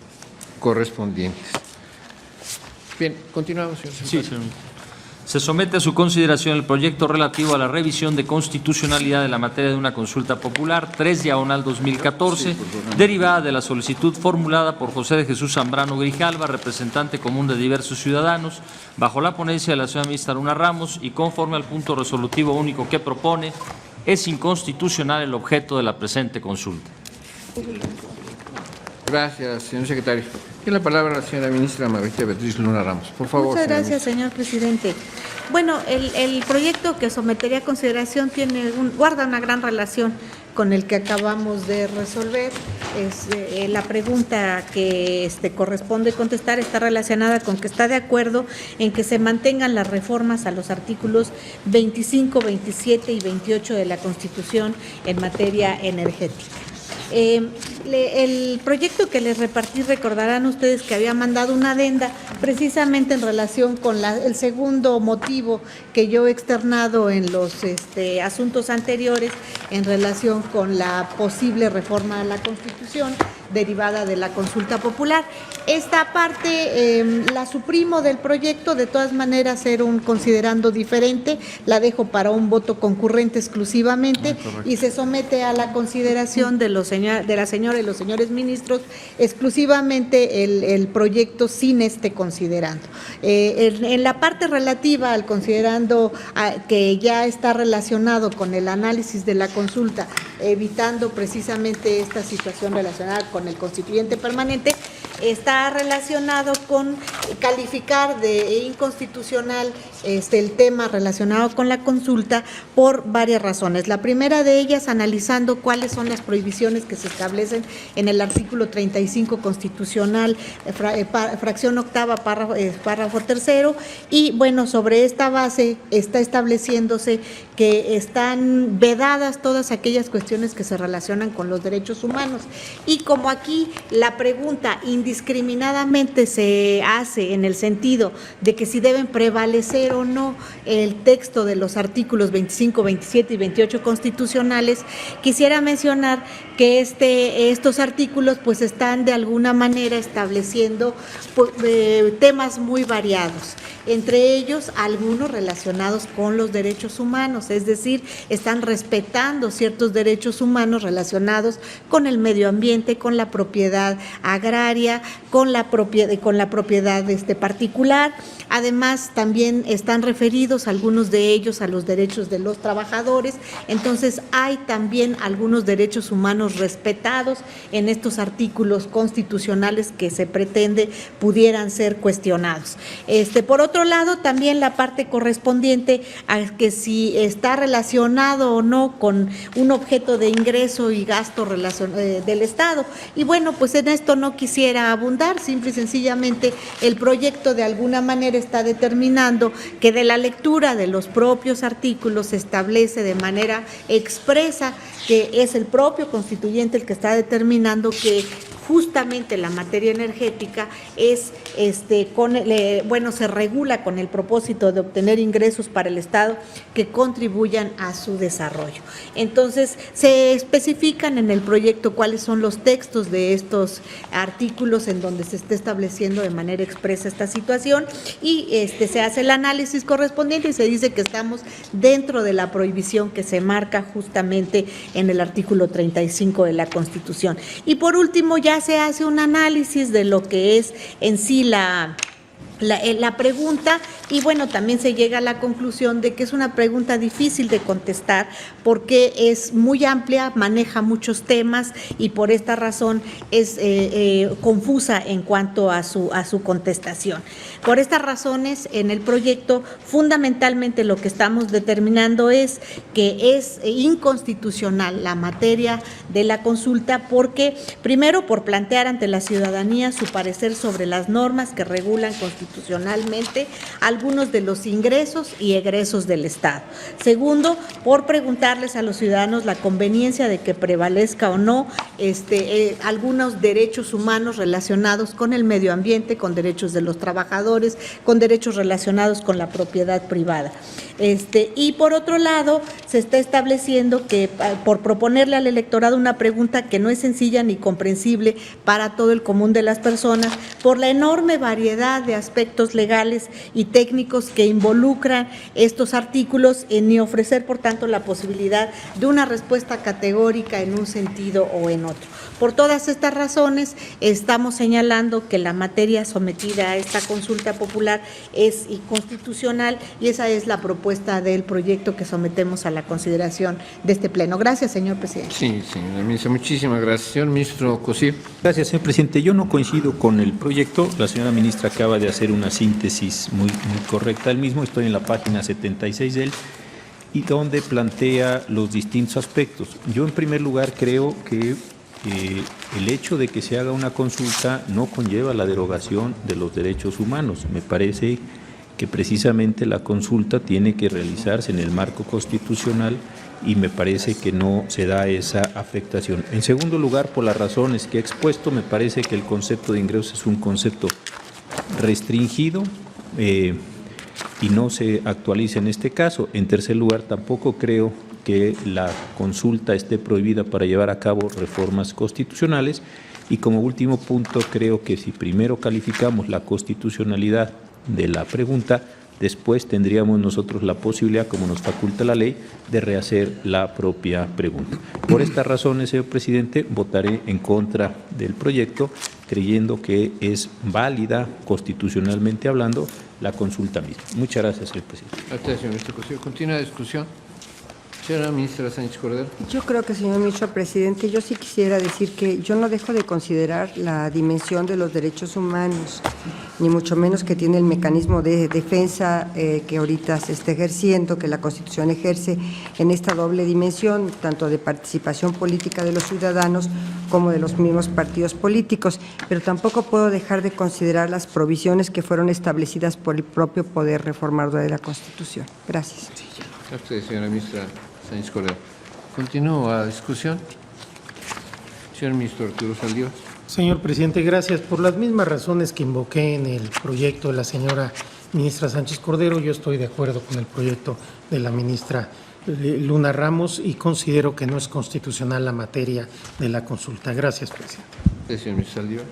correspondientes. Bien, continuamos, señor secretario. Sí, señor. Se somete a su consideración el proyecto relativo a la revisión de constitucionalidad de la materia de una consulta popular 3/2014, derivada de la solicitud formulada por José de Jesús Zambrano Grijalva, representante común de diversos ciudadanos, bajo la ponencia de la señora ministra Luna Ramos y conforme al punto resolutivo único que propone, es inconstitucional el objeto de la presente consulta. Gracias, señor secretario. Tiene la palabra la señora ministra Margarita Beatriz Luna Ramos. Por favor. Muchas señora gracias, señor presidente. Bueno, el proyecto que sometería a consideración guarda una gran relación con el que acabamos de resolver. La pregunta que corresponde contestar está relacionada con que está de acuerdo en que se mantengan las reformas a los artículos 25, 27 y 28 de la Constitución en materia energética. El proyecto que les repartí, recordarán ustedes que había mandado una adenda precisamente en relación con el segundo motivo que yo he externado en los asuntos anteriores en relación con la posible reforma a la Constitución derivada de la consulta popular. Esta parte la suprimo del proyecto, de todas maneras era un considerando diferente, la dejo para un voto concurrente exclusivamente y se somete a la consideración de la señora y los señores ministros exclusivamente el proyecto sin este considerando. En la parte relativa al considerando que ya está relacionado con el análisis de la consulta, evitando precisamente esta situación relacionada con el constituyente permanente, está relacionado con calificar de inconstitucional el tema relacionado con la consulta por varias razones. La primera de ellas, analizando cuáles son las prohibiciones que se establecen en el artículo 35 constitucional, fracción octava, párrafo tercero, y bueno, sobre esta base está estableciéndose que están vedadas todas aquellas cuestiones que se relacionan con los derechos humanos. Y como aquí la pregunta indiscriminadamente se hace en el sentido de que si deben prevalecer o no el texto de los artículos 25, 27 y 28 constitucionales, quisiera mencionar que estos artículos pues están de alguna manera estableciendo temas muy variados, entre ellos algunos relacionados con los derechos humanos, es decir, están respetando ciertos derechos humanos relacionados con el medio ambiente, con la propiedad agraria, con la propiedad particular. Además, también están referidos algunos de ellos a los derechos de los trabajadores. Entonces, hay también algunos derechos humanos respetados en estos artículos constitucionales que se pretende pudieran ser cuestionados. Por otro lado, también la parte correspondiente a que si está relacionado o no con un objeto de ingreso y gasto del Estado. Y bueno, pues en esto no quisiera abundar, simple y sencillamente el proyecto de alguna manera está determinando que de la lectura de los propios artículos se establece de manera expresa que es el propio constituyente el que está determinando que justamente la materia energética es se regula con el propósito de obtener ingresos para el Estado que contribuyan a su desarrollo. Entonces, se especifican en el proyecto cuáles son los textos de estos artículos en donde se está estableciendo de manera expresa esta situación y se hace el análisis correspondiente y se dice que estamos dentro de la prohibición que se marca justamente en el artículo 35 de la Constitución. Y por último, ya se hace un análisis de lo que es en sí la pregunta y bueno, también se llega a la conclusión de que es una pregunta difícil de contestar porque es muy amplia, maneja muchos temas y por esta razón es confusa en cuanto a su contestación. Por estas razones, en el proyecto, fundamentalmente lo que estamos determinando es que es inconstitucional la materia de la consulta porque, primero, por plantear ante la ciudadanía su parecer sobre las normas que regulan constitucionalmente algunos de los ingresos y egresos del Estado. Segundo, por preguntarles a los ciudadanos la conveniencia de que prevalezca o no algunos derechos humanos relacionados con el medio ambiente, con derechos de los trabajadores, con derechos relacionados con la propiedad privada. Y por otro lado, se está estableciendo que por proponerle al electorado una pregunta que no es sencilla ni comprensible para todo el común de las personas, por la enorme variedad de aspectos legales y técnicos que involucran estos artículos, ni ofrecer, por tanto, la posibilidad de una respuesta categórica en un sentido o en otro. Por todas estas razones, estamos señalando que la materia sometida a esta consulta popular es inconstitucional y esa es la propuesta del proyecto que sometemos a la consideración de este Pleno. Gracias, señor presidente. Sí, señora ministra, muchísimas gracias. Señor ministro Cosío. Gracias, señor presidente. Yo no coincido con el proyecto. La señora ministra acaba de hacer una síntesis muy correcta del mismo. Estoy en la página 76 de él y donde plantea los distintos aspectos. Yo, en primer lugar, creo que el hecho de que se haga una consulta no conlleva la derogación de los derechos humanos. Me parece que precisamente la consulta tiene que realizarse en el marco constitucional y me parece que no se da esa afectación. En segundo lugar, por las razones que he expuesto, me parece que el concepto de ingresos es un concepto restringido y no se actualiza en este caso. En tercer lugar, tampoco creo que la consulta esté prohibida para llevar a cabo reformas constitucionales. Y como último punto, creo que si primero calificamos la constitucionalidad de la pregunta, después tendríamos nosotros la posibilidad, como nos faculta la ley, de rehacer la propia pregunta. Por estas razones, señor presidente, votaré en contra del proyecto, creyendo que es válida, constitucionalmente hablando, la consulta misma. Muchas gracias, señor presidente. Gracias, señor ministro. Continúa la discusión. Señora ministra Sánchez Cordero. Yo creo que, señor ministro presidente, yo sí quisiera decir que yo no dejo de considerar la dimensión de los derechos humanos, ni mucho menos que tiene el mecanismo de defensa que ahorita se está ejerciendo, que la Constitución ejerce en esta doble dimensión, tanto de participación política de los ciudadanos como de los mismos partidos políticos, pero tampoco puedo dejar de considerar las provisiones que fueron establecidas por el propio Poder Reformador de la Constitución. Gracias. Gracias, señora ministra Sánchez Cordero. Continúa la discusión. Señor ministro Arturo Saldívar. Señor presidente, gracias. Por las mismas razones que invoqué en el proyecto de la señora ministra Sánchez Cordero, yo estoy de acuerdo con el proyecto de la ministra Luna Ramos y considero que no es constitucional la materia de la consulta. Gracias, presidente. Gracias, señor ministro Saldívar.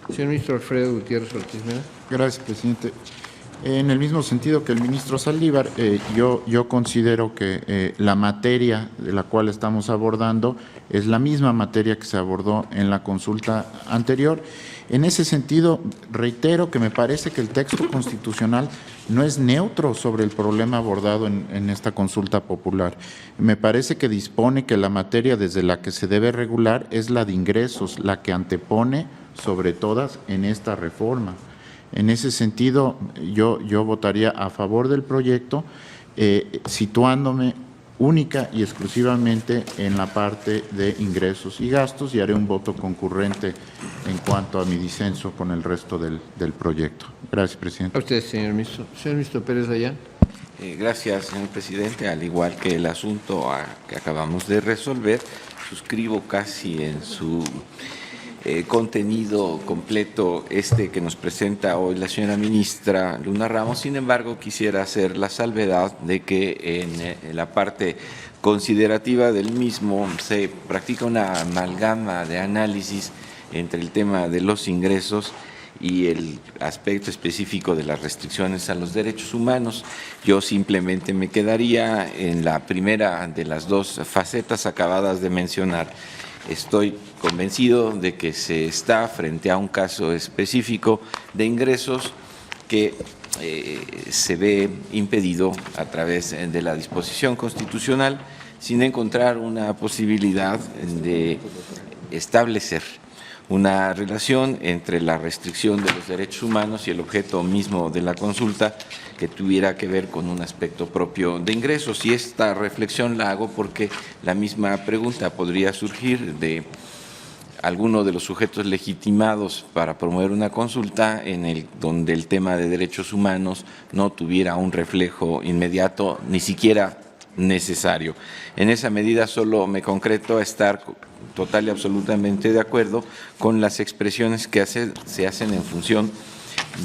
Señor ministro Alfredo Gutiérrez Ortiz Mena. Gracias, presidente. En el mismo sentido que el ministro Saldívar, yo considero que la materia de la cual estamos abordando es la misma materia que se abordó en la consulta anterior. En ese sentido, reitero que me parece que el texto constitucional no es neutro sobre el problema abordado en esta consulta popular. Me parece que dispone que la materia desde la que se debe regular es la de ingresos, la que antepone sobre todas en esta reforma. En ese sentido, yo votaría a favor del proyecto, situándome única y exclusivamente en la parte de ingresos y gastos, y haré un voto concurrente en cuanto a mi disenso con el resto del proyecto. Gracias, presidente. A usted, señor ministro. Señor ministro Pérez Dayán. Gracias, señor presidente. Al igual que el asunto que acabamos de resolver, suscribo casi en su contenido completo que nos presenta hoy la señora ministra Luna Ramos. Sin embargo, quisiera hacer la salvedad de que en la parte considerativa del mismo se practica una amalgama de análisis entre el tema de los ingresos y el aspecto específico de las restricciones a los derechos humanos. Yo simplemente me quedaría en la primera de las dos facetas acabadas de mencionar. Estoy convencido de que se está frente a un caso específico de ingresos que se ve impedido a través de la disposición constitucional sin encontrar una posibilidad de establecer una relación entre la restricción de los derechos humanos y el objeto mismo de la consulta que tuviera que ver con un aspecto propio de ingresos. Y esta reflexión la hago porque la misma pregunta podría surgir de alguno de los sujetos legitimados para promover una consulta donde el tema de derechos humanos no tuviera un reflejo inmediato, ni siquiera necesario. En esa medida solo me concreto a estar total y absolutamente de acuerdo con las expresiones que se hacen en función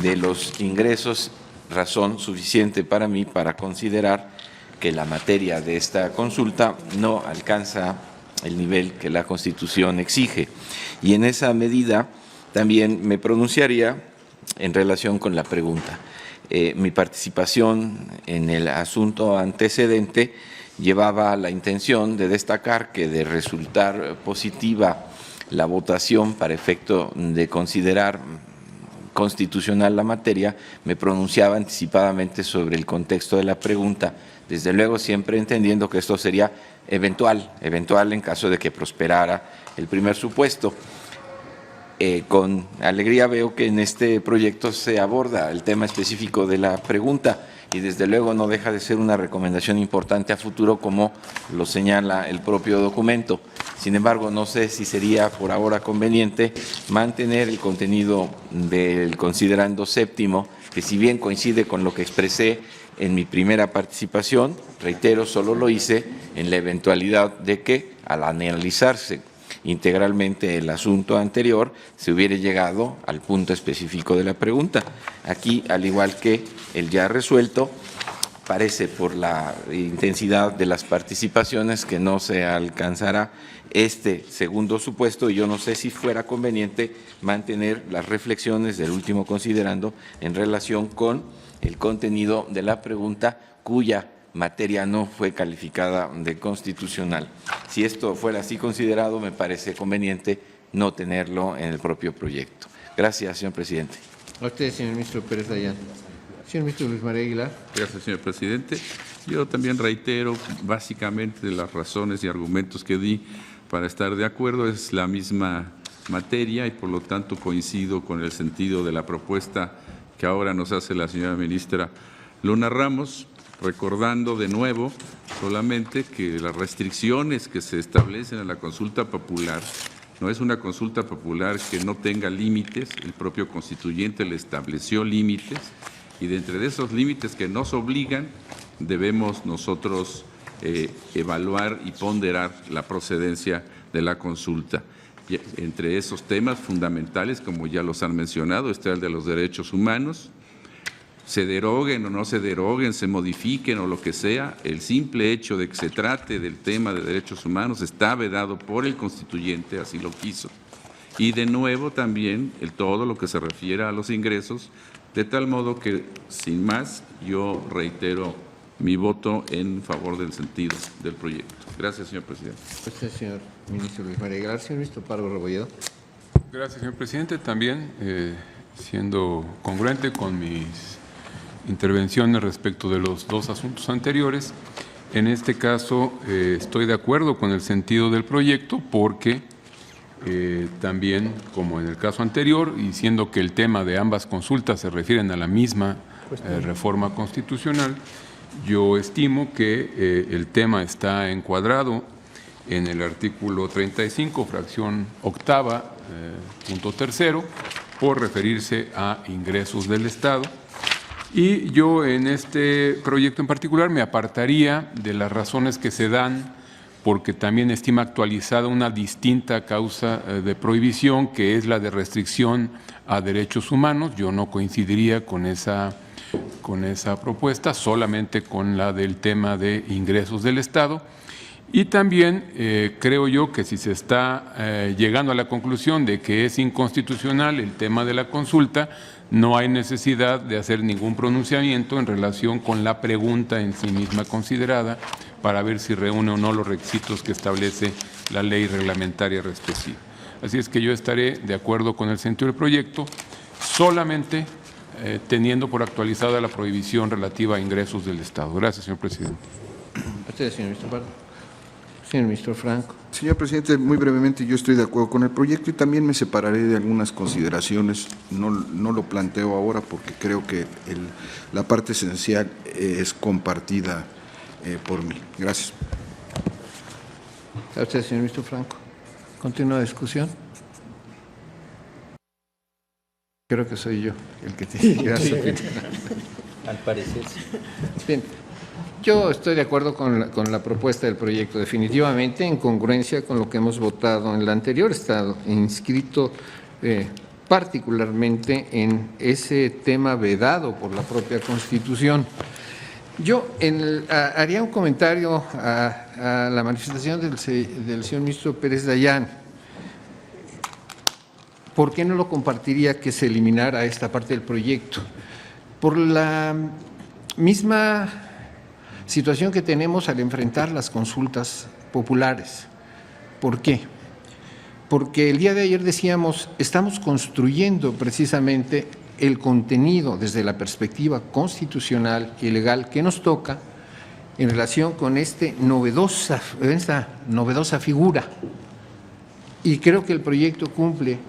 de los ingresos, razón suficiente para mí para considerar que la materia de esta consulta no alcanza el nivel que la Constitución exige. Y en esa medida también me pronunciaría en relación con la pregunta. Mi participación en el asunto antecedente llevaba la intención de destacar que de resultar positiva la votación para efecto de considerar constitucional la materia, me pronunciaba anticipadamente sobre el contexto de la pregunta, desde luego siempre entendiendo que esto sería eventual en caso de que prosperara el primer supuesto. Con alegría veo que en este proyecto se aborda el tema específico de la pregunta y desde luego no deja de ser una recomendación importante a futuro como lo señala el propio documento. Sin embargo, no sé si sería por ahora conveniente mantener el contenido del considerando séptimo, que si bien coincide con lo que expresé en mi primera participación, reitero, solo lo hice en la eventualidad de que al analizarse integralmente el asunto anterior, se hubiera llegado al punto específico de la pregunta. Aquí, al igual que el ya resuelto, parece por la intensidad de las participaciones que no se alcanzará este segundo supuesto, y yo no sé si fuera conveniente mantener las reflexiones del último considerando en relación con el contenido de la pregunta cuya materia no fue calificada de constitucional. Si esto fuera así considerado, me parece conveniente no tenerlo en el propio proyecto. Gracias, señor presidente. A usted, señor ministro Pérez Dayán. Señor ministro Luis María Aguilar. Gracias, señor presidente. Yo también reitero básicamente las razones y argumentos que di para estar de acuerdo. Es la misma materia y por lo tanto coincido con el sentido de la propuesta que ahora nos hace la señora ministra Luna Ramos, recordando de nuevo solamente que las restricciones que se establecen en la consulta popular no es una consulta popular que no tenga límites, el propio constituyente le estableció límites y de entre esos límites que nos obligan debemos nosotros evaluar y ponderar la procedencia de la consulta. Y entre esos temas fundamentales, como ya los han mencionado, está el de los derechos humanos. Se deroguen o no se deroguen, se modifiquen o lo que sea, el simple hecho de que se trate del tema de derechos humanos está vedado por el constituyente, así lo quiso. Y de nuevo también todo lo que se refiere a los ingresos, de tal modo que, sin más, yo reitero mi voto en favor del sentido del proyecto. Gracias, señor presidente. Gracias, señor ministro Luis María Aguilar. Señor ministro Pardo Rebolledo. Gracias, señor presidente. También, siendo congruente con mis intervenciones respecto de los dos asuntos anteriores, en este caso estoy de acuerdo con el sentido del proyecto porque también, como en el caso anterior, y siendo que el tema de ambas consultas se refieren a la misma reforma constitucional, yo estimo que el tema está encuadrado en el artículo 35, fracción octava, punto tercero, por referirse a ingresos del Estado. Y yo en este proyecto en particular me apartaría de las razones que se dan porque también estima actualizada una distinta causa de prohibición, que es la de restricción a derechos humanos. Yo no coincidiría con esa propuesta, solamente con la del tema de ingresos del Estado. Y también creo yo que si se está llegando a la conclusión de que es inconstitucional el tema de la consulta, no hay necesidad de hacer ningún pronunciamiento en relación con la pregunta en sí misma considerada para ver si reúne o no los requisitos que establece la ley reglamentaria respectiva. Así es que yo estaré de acuerdo con el sentido del proyecto, solamente teniendo por actualizada la prohibición relativa a ingresos del Estado. Gracias, señor presidente. A usted, señor ministro Pardo. Señor ministro Franco. Señor presidente, muy brevemente, yo estoy de acuerdo con el proyecto y también me separaré de algunas consideraciones. No lo planteo ahora porque creo que la parte esencial es compartida por mí. Gracias. A usted, señor ministro Franco. ¿Continúa la discusión? Creo que soy yo el que tiene que dar su opinión. Al parecer sí. Bien. Yo estoy de acuerdo con la propuesta del proyecto, definitivamente en congruencia con lo que hemos votado en el anterior. Está inscrito particularmente en ese tema vedado por la propia Constitución. Yo haría un comentario a la manifestación del señor ministro Pérez Dayán. ¿Por qué no lo compartiría que se eliminara esta parte del proyecto? Por la misma situación que tenemos al enfrentar las consultas populares. ¿Por qué? Porque el día de ayer decíamos, estamos construyendo precisamente el contenido desde la perspectiva constitucional y legal que nos toca en relación con esta novedosa figura. Y creo que el proyecto cumple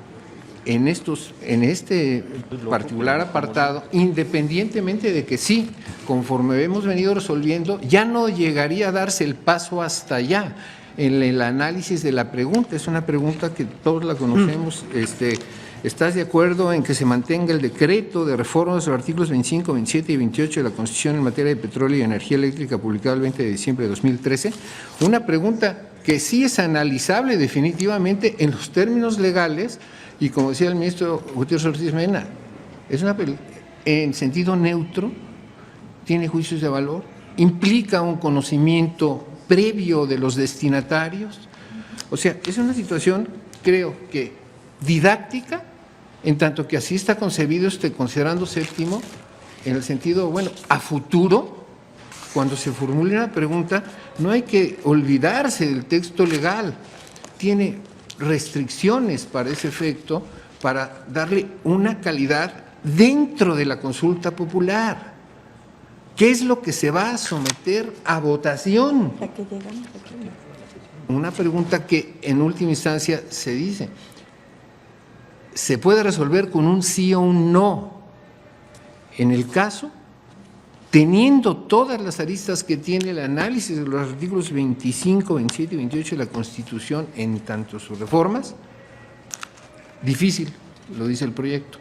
en este particular apartado, independientemente de que sí, conforme hemos venido resolviendo, ya no llegaría a darse el paso hasta allá en el análisis de la pregunta. Es una pregunta que todos la conocemos. ¿Estás de acuerdo en que se mantenga el decreto de reformas de los artículos 25, 27 y 28 de la Constitución en materia de petróleo y energía eléctrica publicada el 20 de diciembre de 2013? Una pregunta que sí es analizable definitivamente en los términos legales y, como decía el ministro Gutiérrez Ortiz Mena, es una en sentido neutro, tiene juicios de valor, implica un conocimiento previo de los destinatarios. O sea, es una situación, creo que didáctica, en tanto que así está concebido este considerando séptimo, en el sentido, bueno, a futuro, cuando se formule una pregunta, no hay que olvidarse del texto legal, tiene restricciones para ese efecto, para darle una calidad dentro de la consulta popular. ¿Qué es lo que se va a someter a votación? Una pregunta que en última instancia se dice, se puede resolver con un sí o un no. En el caso, teniendo todas las aristas que tiene el análisis de los artículos 25, 27 y 28 de la Constitución en tanto sus reformas, difícil, lo dice el proyecto,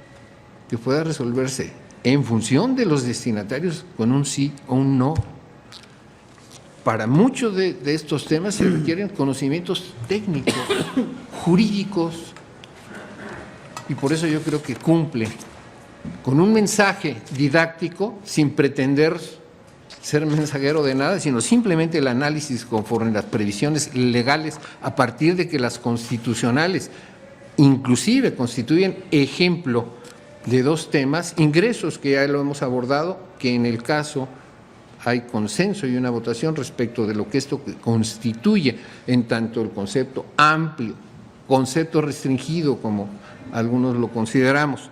que pueda resolverse en función de los destinatarios con un sí o un no. Para muchos de estos temas se requieren conocimientos técnicos, jurídicos, y por eso yo creo que cumple con un mensaje didáctico sin pretender ser mensajero de nada, sino simplemente el análisis conforme a las previsiones legales a partir de que las constitucionales inclusive constituyen ejemplo de dos temas, ingresos que ya lo hemos abordado, que en el caso hay consenso y una votación respecto de lo que esto constituye, en tanto el concepto amplio, concepto restringido como algunos lo consideramos,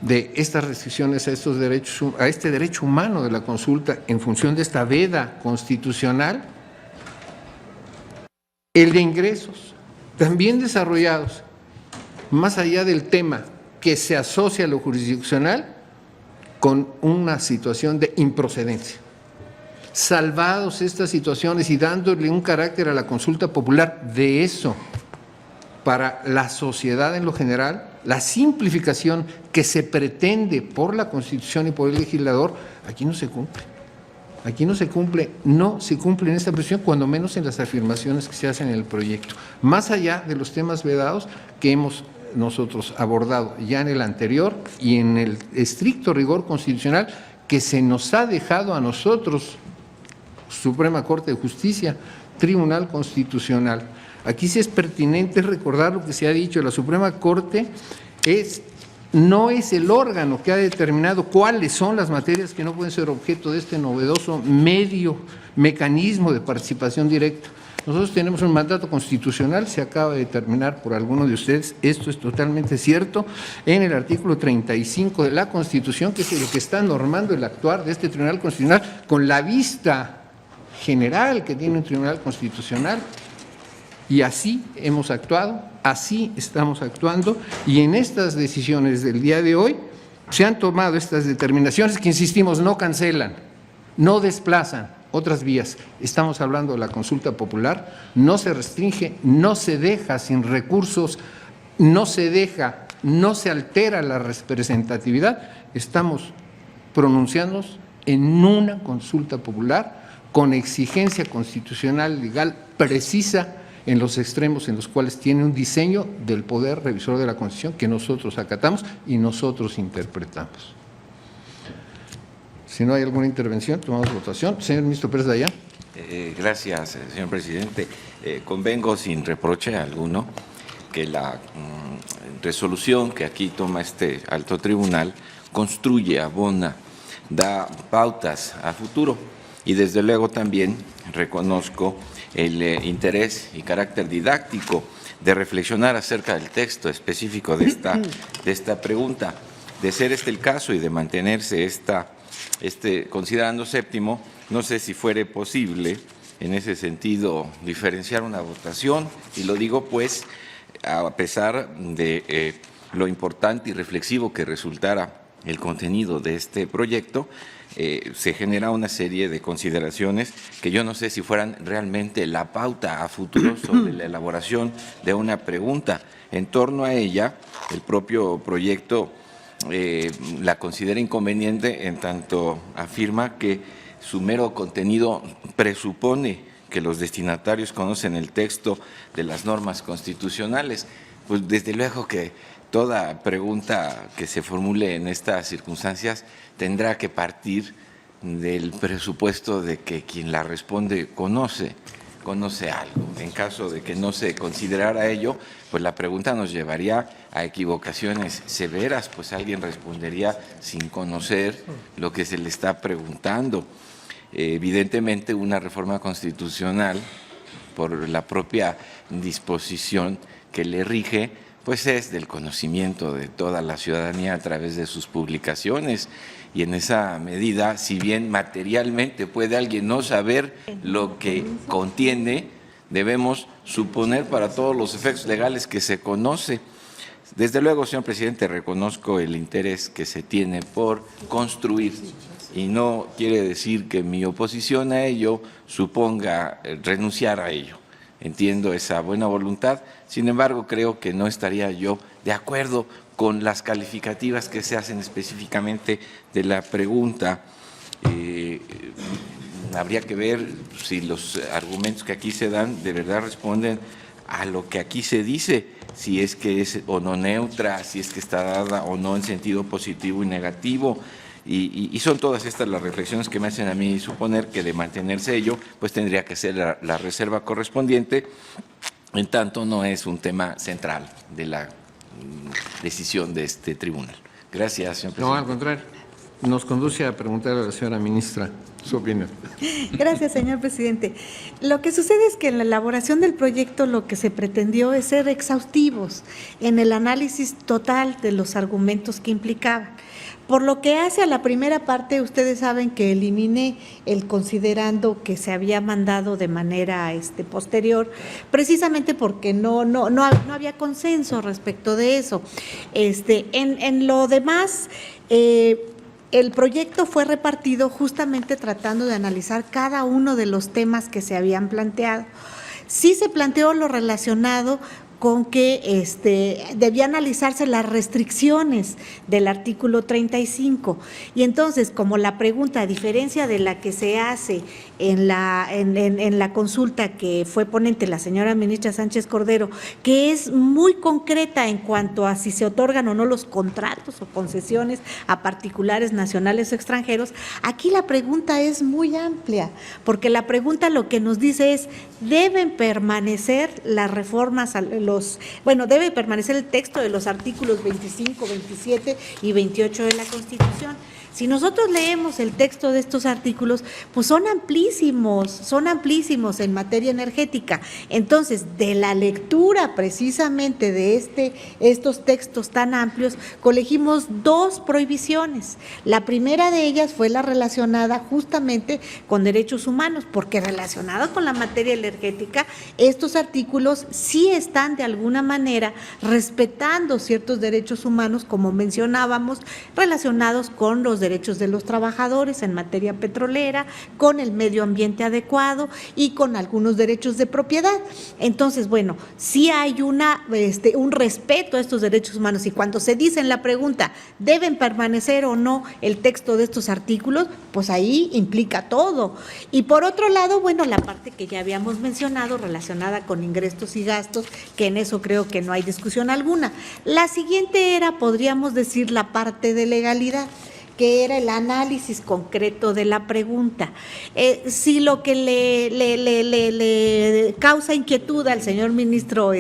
de estas restricciones a estos derechos, a este derecho humano de la consulta en función de esta veda constitucional, el de ingresos, también desarrollados, más allá del tema que se asocia a lo jurisdiccional con una situación de improcedencia. Salvados estas situaciones y dándole un carácter a la consulta popular de eso, para la sociedad en lo general, la simplificación que se pretende por la Constitución y por el legislador, aquí no se cumple. Aquí no se cumple en esta presión, cuando menos en las afirmaciones que se hacen en el proyecto. Más allá de los temas vedados que hemos nosotros abordado ya en el anterior y en el estricto rigor constitucional que se nos ha dejado a nosotros, Suprema Corte de Justicia, Tribunal Constitucional. Aquí sí es pertinente recordar lo que se ha dicho, la Suprema Corte no es el órgano que ha determinado cuáles son las materias que no pueden ser objeto de este novedoso mecanismo de participación directa. Nosotros tenemos un mandato constitucional, se acaba de terminar por alguno de ustedes, esto es totalmente cierto, en el artículo 35 de la Constitución, que es lo que está normando el actuar de este Tribunal Constitucional con la vista general que tiene un Tribunal Constitucional. Y así hemos actuado, así estamos actuando, y en estas decisiones del día de hoy se han tomado estas determinaciones que, insistimos, no cancelan, no desplazan otras vías. Estamos hablando de la consulta popular, no se restringe, no se deja sin recursos, no se altera la representatividad, estamos pronunciándonos en una consulta popular con exigencia constitucional legal precisa en los extremos en los cuales tiene un diseño del Poder Revisor de la Constitución que nosotros acatamos y nosotros interpretamos. Si no hay alguna intervención, tomamos votación. Señor ministro Pérez Dayán. Gracias, señor presidente. Convengo sin reproche alguno que la resolución que aquí toma este alto tribunal construye, abona, da pautas a futuro y desde luego también reconozco el interés y carácter didáctico de reflexionar acerca del texto específico de esta pregunta. De ser este el caso y de mantenerse considerando séptimo, no sé si fuere posible en ese sentido diferenciar una votación, y lo digo pues a pesar de lo importante y reflexivo que resultara el contenido de este proyecto, se genera una serie de consideraciones que yo no sé si fueran realmente la pauta a futuro sobre la elaboración de una pregunta. En torno a ella, el propio proyecto la considera inconveniente en tanto afirma que su mero contenido presupone que los destinatarios conocen el texto de las normas constitucionales. Pues desde luego que toda pregunta que se formule en estas circunstancias tendrá que partir del presupuesto de que quien la responde conoce algo. En caso de que no se considerara ello, pues la pregunta nos llevaría a equivocaciones severas, pues alguien respondería sin conocer lo que se le está preguntando. Evidentemente, una reforma constitucional, por la propia disposición que le rige, pues es del conocimiento de toda la ciudadanía a través de sus publicaciones, y en esa medida, si bien materialmente puede alguien no saber lo que contiene, debemos suponer para todos los efectos legales que se conoce. Desde luego, señor presidente, reconozco el interés que se tiene por construir, y no quiere decir que mi oposición a ello suponga renunciar a ello. Entiendo esa buena voluntad, sin embargo, creo que no estaría yo de acuerdo con las calificativas que se hacen específicamente de la pregunta. Habría que ver si los argumentos que aquí se dan de verdad responden a lo que aquí se dice, si es que es o no neutra, si es que está dada o no en sentido positivo y negativo. Y son todas estas las reflexiones que me hacen a mí suponer que de mantenerse ello, pues tendría que ser la reserva correspondiente, en tanto no es un tema central de la decisión de este tribunal. Gracias, señor presidente. No, al contrario, nos conduce a preguntarle a la señora ministra su opinión. Gracias, señor presidente. Lo que sucede es que en la elaboración del proyecto lo que se pretendió es ser exhaustivos en el análisis total de los argumentos que implicaban. Por lo que hace a la primera parte, ustedes saben que eliminé el considerando que se había mandado de manera posterior, precisamente porque no había consenso respecto de eso. En lo demás, el proyecto fue repartido justamente tratando de analizar cada uno de los temas que se habían planteado. Sí se planteó lo relacionado con que debía analizarse las restricciones del artículo 35. Y entonces, como la pregunta, a diferencia de la que se hace en la consulta que fue ponente la señora ministra Sánchez Cordero, que es muy concreta en cuanto a si se otorgan o no los contratos o concesiones a particulares nacionales o extranjeros, aquí la pregunta es muy amplia, porque la pregunta lo que nos dice es, ¿deben permanecer las reformas debe permanecer el texto de los artículos 25, 27 y 28 de la Constitución? Si nosotros leemos el texto de estos artículos, pues son amplísimos en materia energética. Entonces, de la lectura precisamente de estos textos tan amplios, colegimos dos prohibiciones. La primera de ellas fue la relacionada justamente con derechos humanos, porque relacionados con la materia energética, estos artículos sí están de alguna manera respetando ciertos derechos humanos, como mencionábamos, relacionados con los derechos de los trabajadores en materia petrolera, con el medio ambiente adecuado y con algunos derechos de propiedad. Entonces, bueno, sí hay un respeto a estos derechos humanos, y cuando se dice en la pregunta, ¿deben permanecer o no el texto de estos artículos? Pues ahí implica todo. Y por otro lado, bueno, la parte que ya habíamos mencionado relacionada con ingresos y gastos, que en eso creo que no hay discusión alguna. La siguiente era, podríamos decir, la parte de legalidad, que era el análisis concreto de la pregunta. Si lo que le causa inquietud al señor ministro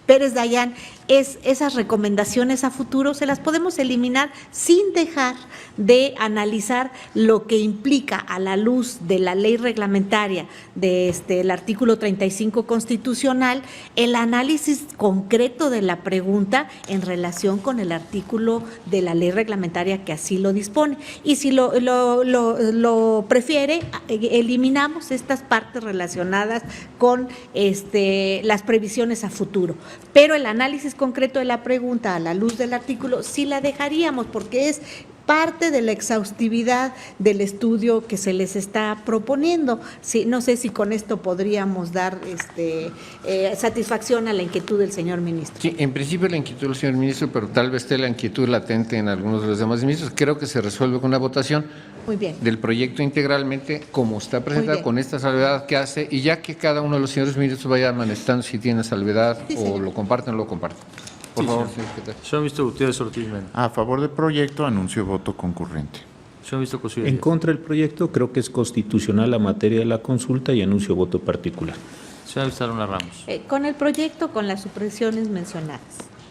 Pérez Dayán es esas recomendaciones a futuro, se las podemos eliminar sin dejar de analizar lo que implica, a la luz de la ley reglamentaria el artículo 35 constitucional, el análisis concreto de la pregunta en relación con el artículo de la ley reglamentaria que así lo dispone. Y si lo prefiere, eliminamos estas partes relacionadas con las previsiones a futuro. Pero el análisis concreto de la pregunta, a la luz del artículo, sí la dejaríamos, porque es parte de la exhaustividad del estudio que se les está proponiendo. Sí, no sé si con esto podríamos dar satisfacción a la inquietud del señor ministro. Sí, en principio la inquietud del señor ministro, pero tal vez esté la inquietud latente en algunos de los demás ministros. Creo que se resuelve con una votación Muy bien. del proyecto integralmente, como está presentado, con esta salvedad que hace, y ya que cada uno de los señores ministros vaya manifestando si tiene salvedad o lo comparten o no lo comparten. Por favor, señor secretario. Señor ministro Gutiérrez Ortiz Mena. A favor del proyecto, anuncio voto concurrente. Señor ministro Cosío En Díaz. contra del proyecto, creo que es constitucional la materia de la consulta y anuncio voto particular. Señor ministro Luna Ramos. Con el proyecto, con las supresiones mencionadas.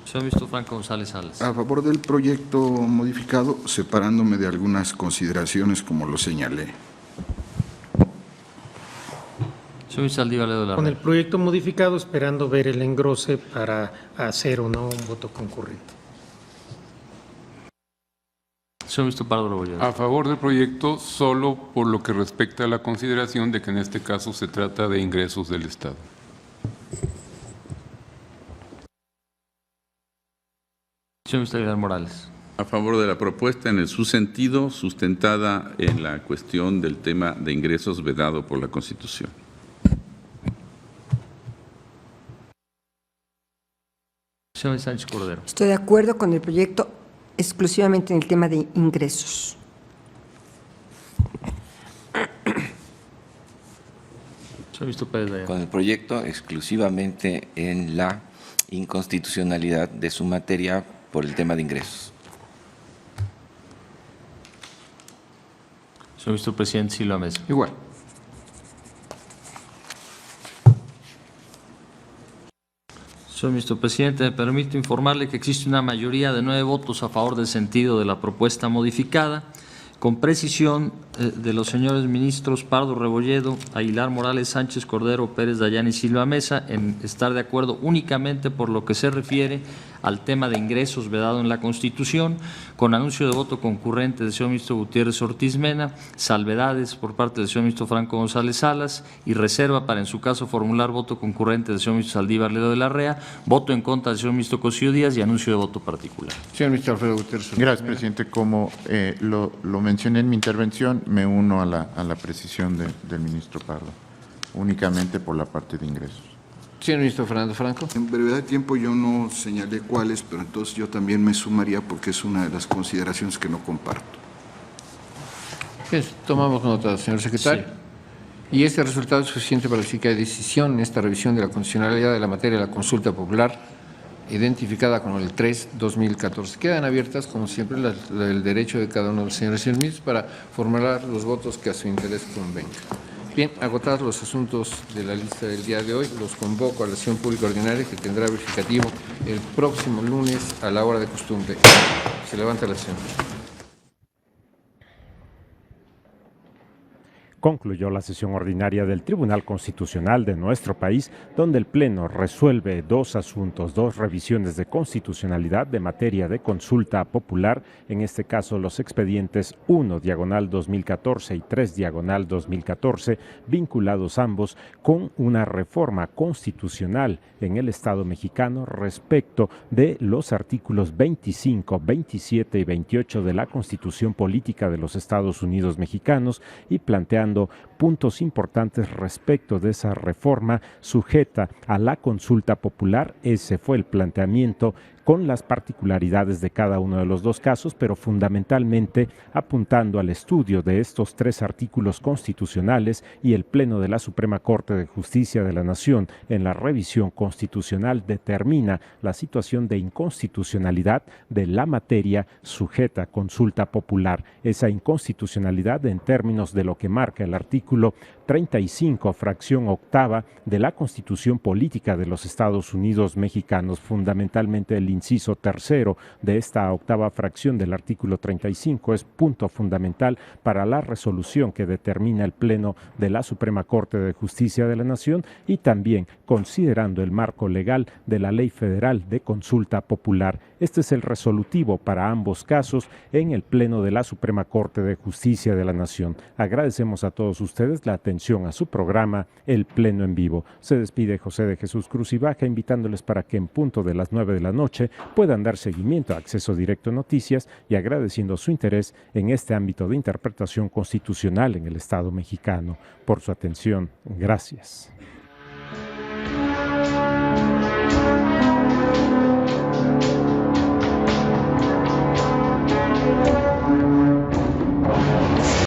Señor ministro Franco González Salas. A favor del proyecto modificado, separándome de algunas consideraciones como lo señalé. Señor ministro Saldívar Ledo de la Con el Rea. proyecto modificado, esperando ver el engrose para hacer o no un voto concurrente. Señor ministro Pardo Rebolledo. A favor del proyecto solo por lo que respecta a la consideración de que en este caso se trata de ingresos del Estado. Señor ministro Aguilar Morales. A favor de la propuesta en su sentido, sustentada en la cuestión del tema de ingresos vedado por la Constitución. Señor Sánchez Cordero. Estoy de acuerdo con el proyecto exclusivamente en el tema de ingresos. Señor ministro Pérez Dayán. Con el proyecto exclusivamente en la inconstitucionalidad de su materia por el tema de ingresos. Señor ministro Presidente Silva Mesa. Igual. Señor ministro Presidente, me permito informarle que existe una mayoría de 9 votos a favor del sentido de la propuesta modificada, con precisión de los señores ministros Pardo Rebolledo, Aguilar Morales, Sánchez Cordero, Pérez Dayán y Silva Mesa, en estar de acuerdo únicamente por lo que se refiere al tema de ingresos vedado en la Constitución, con anuncio de voto concurrente del señor ministro Gutiérrez Ortiz Mena, salvedades por parte del señor ministro Franco González Salas y reserva para en su caso formular voto concurrente del señor ministro Saldívar Ledo de la Rea, voto en contra del señor ministro Cosío Díaz y anuncio de voto particular. Señor ministro Alfredo Gutiérrez Ortiz. Gracias, presidente. Como lo mencioné en mi intervención, me uno a la precisión del ministro Pardo, únicamente por la parte de ingresos. Señor ministro Fernando Franco. En brevedad de tiempo yo no señalé cuáles, pero entonces yo también me sumaría porque es una de las consideraciones que no comparto. Bien, tomamos nota, señor secretario. Sí. Y este resultado es suficiente para decir que hay decisión en esta revisión de la constitucionalidad de la materia de la consulta popular, identificada con el 3-2014. Quedan abiertas, como siempre, el derecho de cada uno de los señores y ministros para formular los votos que a su interés convenga. Bien, agotados los asuntos de la lista del día de hoy, los convoco a la sesión pública ordinaria que tendrá verificativo el próximo lunes a la hora de costumbre. Se levanta la sesión. Concluyó la sesión ordinaria del Tribunal Constitucional de nuestro país, donde el Pleno resuelve 2 asuntos, 2 revisiones de constitucionalidad de materia de consulta popular, en este caso los expedientes 1/2014 y 3/2014, vinculados ambos con una reforma constitucional en el Estado mexicano respecto de los artículos 25, 27 y 28 de la Constitución Política de los Estados Unidos Mexicanos y planteando puntos importantes respecto de esa reforma sujeta a la consulta popular. Ese fue el planteamiento con las particularidades de cada uno de los 2 casos, pero fundamentalmente apuntando al estudio de estos 3 artículos constitucionales y el Pleno de la Suprema Corte de Justicia de la Nación en la revisión constitucional determina la situación de inconstitucionalidad de la materia sujeta a consulta popular. Esa inconstitucionalidad en términos de lo que marca el artículo 35, fracción octava de la Constitución Política de los Estados Unidos Mexicanos, fundamentalmente el inciso tercero de esta octava fracción del artículo 35 es punto fundamental para la resolución que determina el Pleno de la Suprema Corte de Justicia de la Nación y también considerando el marco legal de la Ley Federal de Consulta Popular. Este es el resolutivo para ambos casos en el Pleno de la Suprema Corte de Justicia de la Nación. Agradecemos a todos ustedes la atención a su programa El Pleno en Vivo. Se despide José de Jesús Crucibaja, invitándoles para que en punto de las 9 de la noche puedan dar seguimiento a Acceso Directo a Noticias y agradeciendo su interés en este ámbito de interpretación constitucional en el Estado mexicano. Por su atención, gracias.